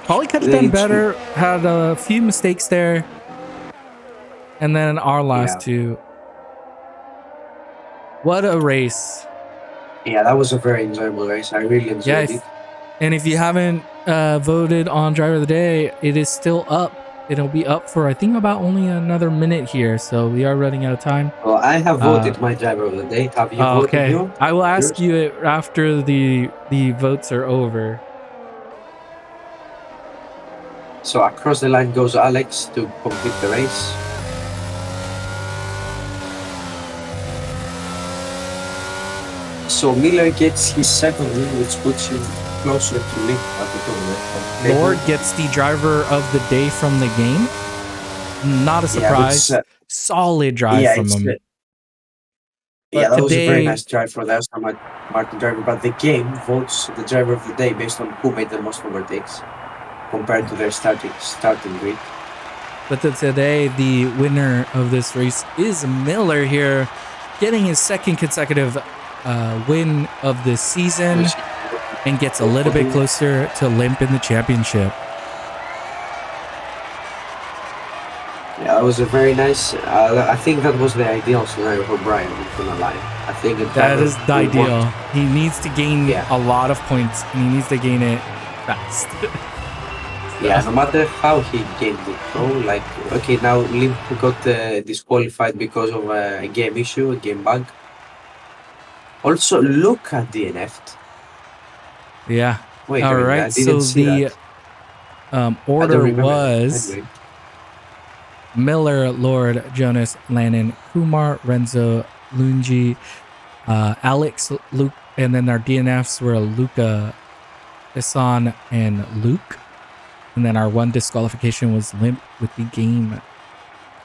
Probably could have done better. Had a few mistakes there. And then our last two. What a race. Yeah, that was a very enjoyable race. I really enjoyed it. And if you haven't voted on Driver of the Day, it is still up. It'll be up for, I think, about only another minute here. So we are running out of time. Well, I have voted my Driver of the Day. Have you voted okay. yours? I will ask you it after the votes are over. So across the line goes Alex to complete the race. So Miller gets his second win, which puts him closer to Link at the top of the Lord gets the Driver of the Day from the game. Not a surprise. Solid drive from him. Yeah, that was a very nice drive for the Aston Martin driver, but the game votes the Driver of the Day based on who made the most overtakes compared to their starting grid. But today, the winner of this race is Miller here, getting his second consecutive win of this season and gets a little bit closer to Limp in the championship. Yeah, that was a very nice. I think that was the ideal scenario for Brian. I'm gonna lie. I think that is the ideal. He needs to gain a lot of points, and he needs to gain it fast. Yeah, no matter how he gained it, like, okay, now Limp got disqualified because of a game issue, a game bug. Also, look at DNF'd. Yeah. Wait, all right. So the order was Miller, Lord, Jonas, Lannon, Kumar, Renzo, Lungi, Alex, Luke, and then our DNFs were Luca, Hassan, and Luke. And then our one disqualification was Limp with the game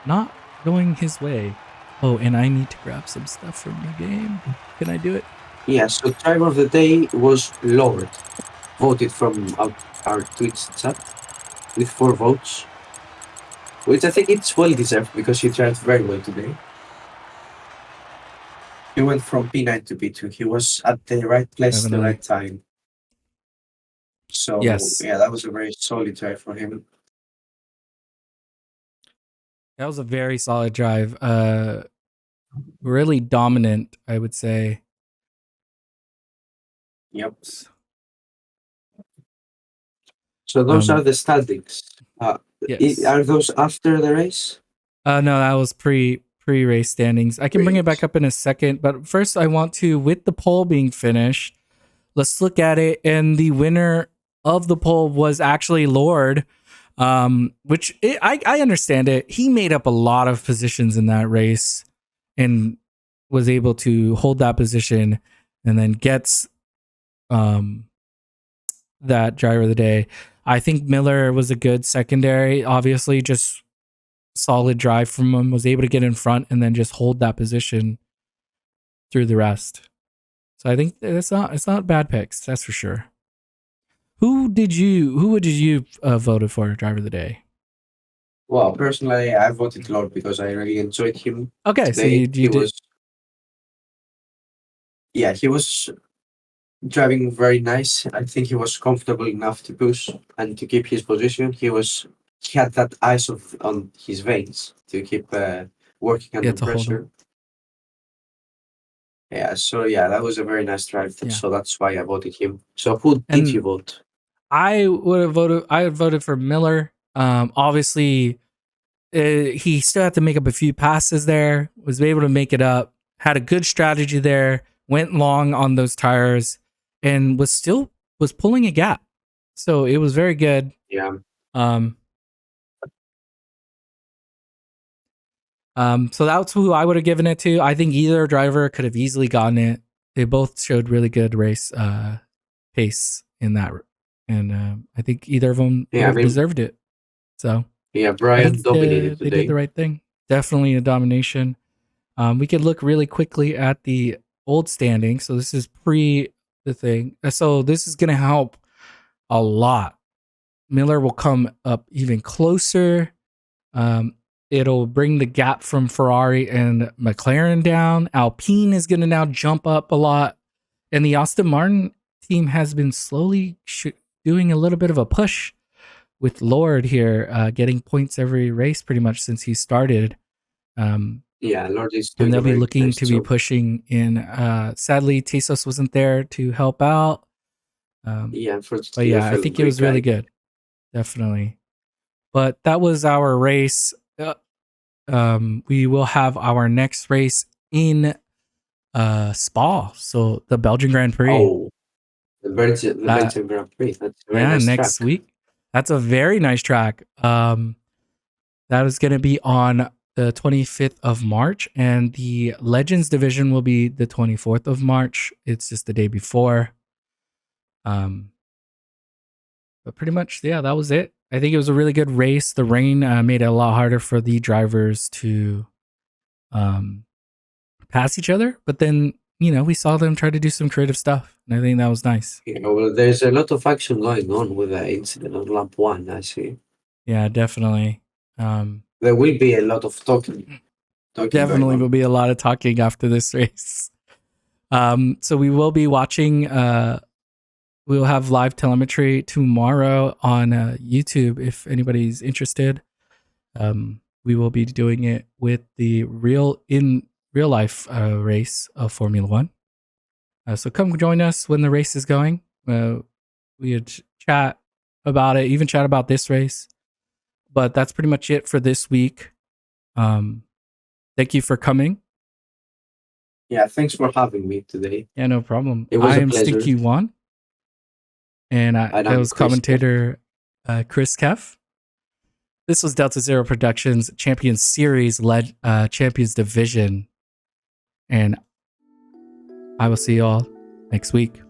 not going his way. Oh, and I need to grab some stuff from the game. Can I do it? Yeah, so Driver of the Day was Lord, voted from our Twitch chat with 4 votes, which I think it's well deserved because he tried very well today. He went from P9 to P2. He was at the right place at the right time. So yeah, that was a very solid drive for him. That was a very solid drive. Really dominant, I would say. Yep. So those are the standings. Yes. Are those after the race? No, that was pre-race standings. I can bring it back up in a second, but first I want to, with the poll being finished, let's look at it. And the winner of the poll was actually Lord, which I understand it. He made up a lot of positions in that race and was able to hold that position and then gets that Driver of the Day. I think Miller was a good secondary, obviously, just solid drive from him, was able to get in front and then just hold that position through the rest. So I think it's not bad picks, that's for sure. Who did you voted for Driver of the Day? Well, personally, I voted Lord because I really enjoyed him. Okay, today. So he was driving very nice. I think he was comfortable enough to push and to keep his position. He had that ice on his veins to keep working under pressure. Yeah, so yeah, that was a very nice drive. Yeah. So that's why I voted him. So who did you vote? I would voted for Miller. Obviously, he still had to make up a few passes there. Was able to make it up. Had a good strategy there. Went long on those tires, and was pulling a gap. So it was very good. Yeah. So that's who I would have given it to. I think either driver could have easily gotten it. They both showed really good race pace in that, and I think either of them would Yeah, I have mean, deserved it. So yeah, I Brian think dominated they did today. the right thing. Definitely a domination. We could look really quickly at the old standing. So this is pre the thing. So this is going to help a lot. Miller will come up even closer. It'll bring the gap from Ferrari and McLaren down. Alpine is going to now jump up a lot. And the Aston Martin team has been slowly doing a little bit of a push with Lord here, getting points every race pretty much since he started. Yeah, Lord is And doing they'll a be very looking nice to be job. pushing in. Sadly, Tesos wasn't there to help out. Yeah, But unfortunately, I yeah, I felt think it great was really guy. good. Definitely. But that was our race. We will have our next race in Spa, so the Belgian Grand Prix. Oh, the Belgian Grand Prix. That's a very Yeah, nice next track. week. That's a very nice track. That is going to be on the 25th of March, and the Legends division will be the 24th of March. It's just the day before. But pretty much, yeah, that was it. I think it was a really good race. The rain made it a lot harder for the drivers to pass each other, but then we saw them try to do some creative stuff, and I think that was nice. You know, well, there's a lot of action going on with the incident on lap one, I see. Yeah, definitely. There will be a lot of talking going Definitely will on. be a lot of talking after this race. So we will be watching. We will have live telemetry tomorrow on YouTube if anybody's interested. We will be doing it with the real life race of Formula One. So come join us when the race is going. We had chat about it, even chat about this race. But that's pretty much it for this week. Thank you for coming. Yeah, thanks for having me today. Yeah, no problem. It was I a am pleasure. Stinky One, and I I'm was Chris. commentator Chris Keff. This was Delta Zero Productions Champions Series Champions Division, and I will see you all next week.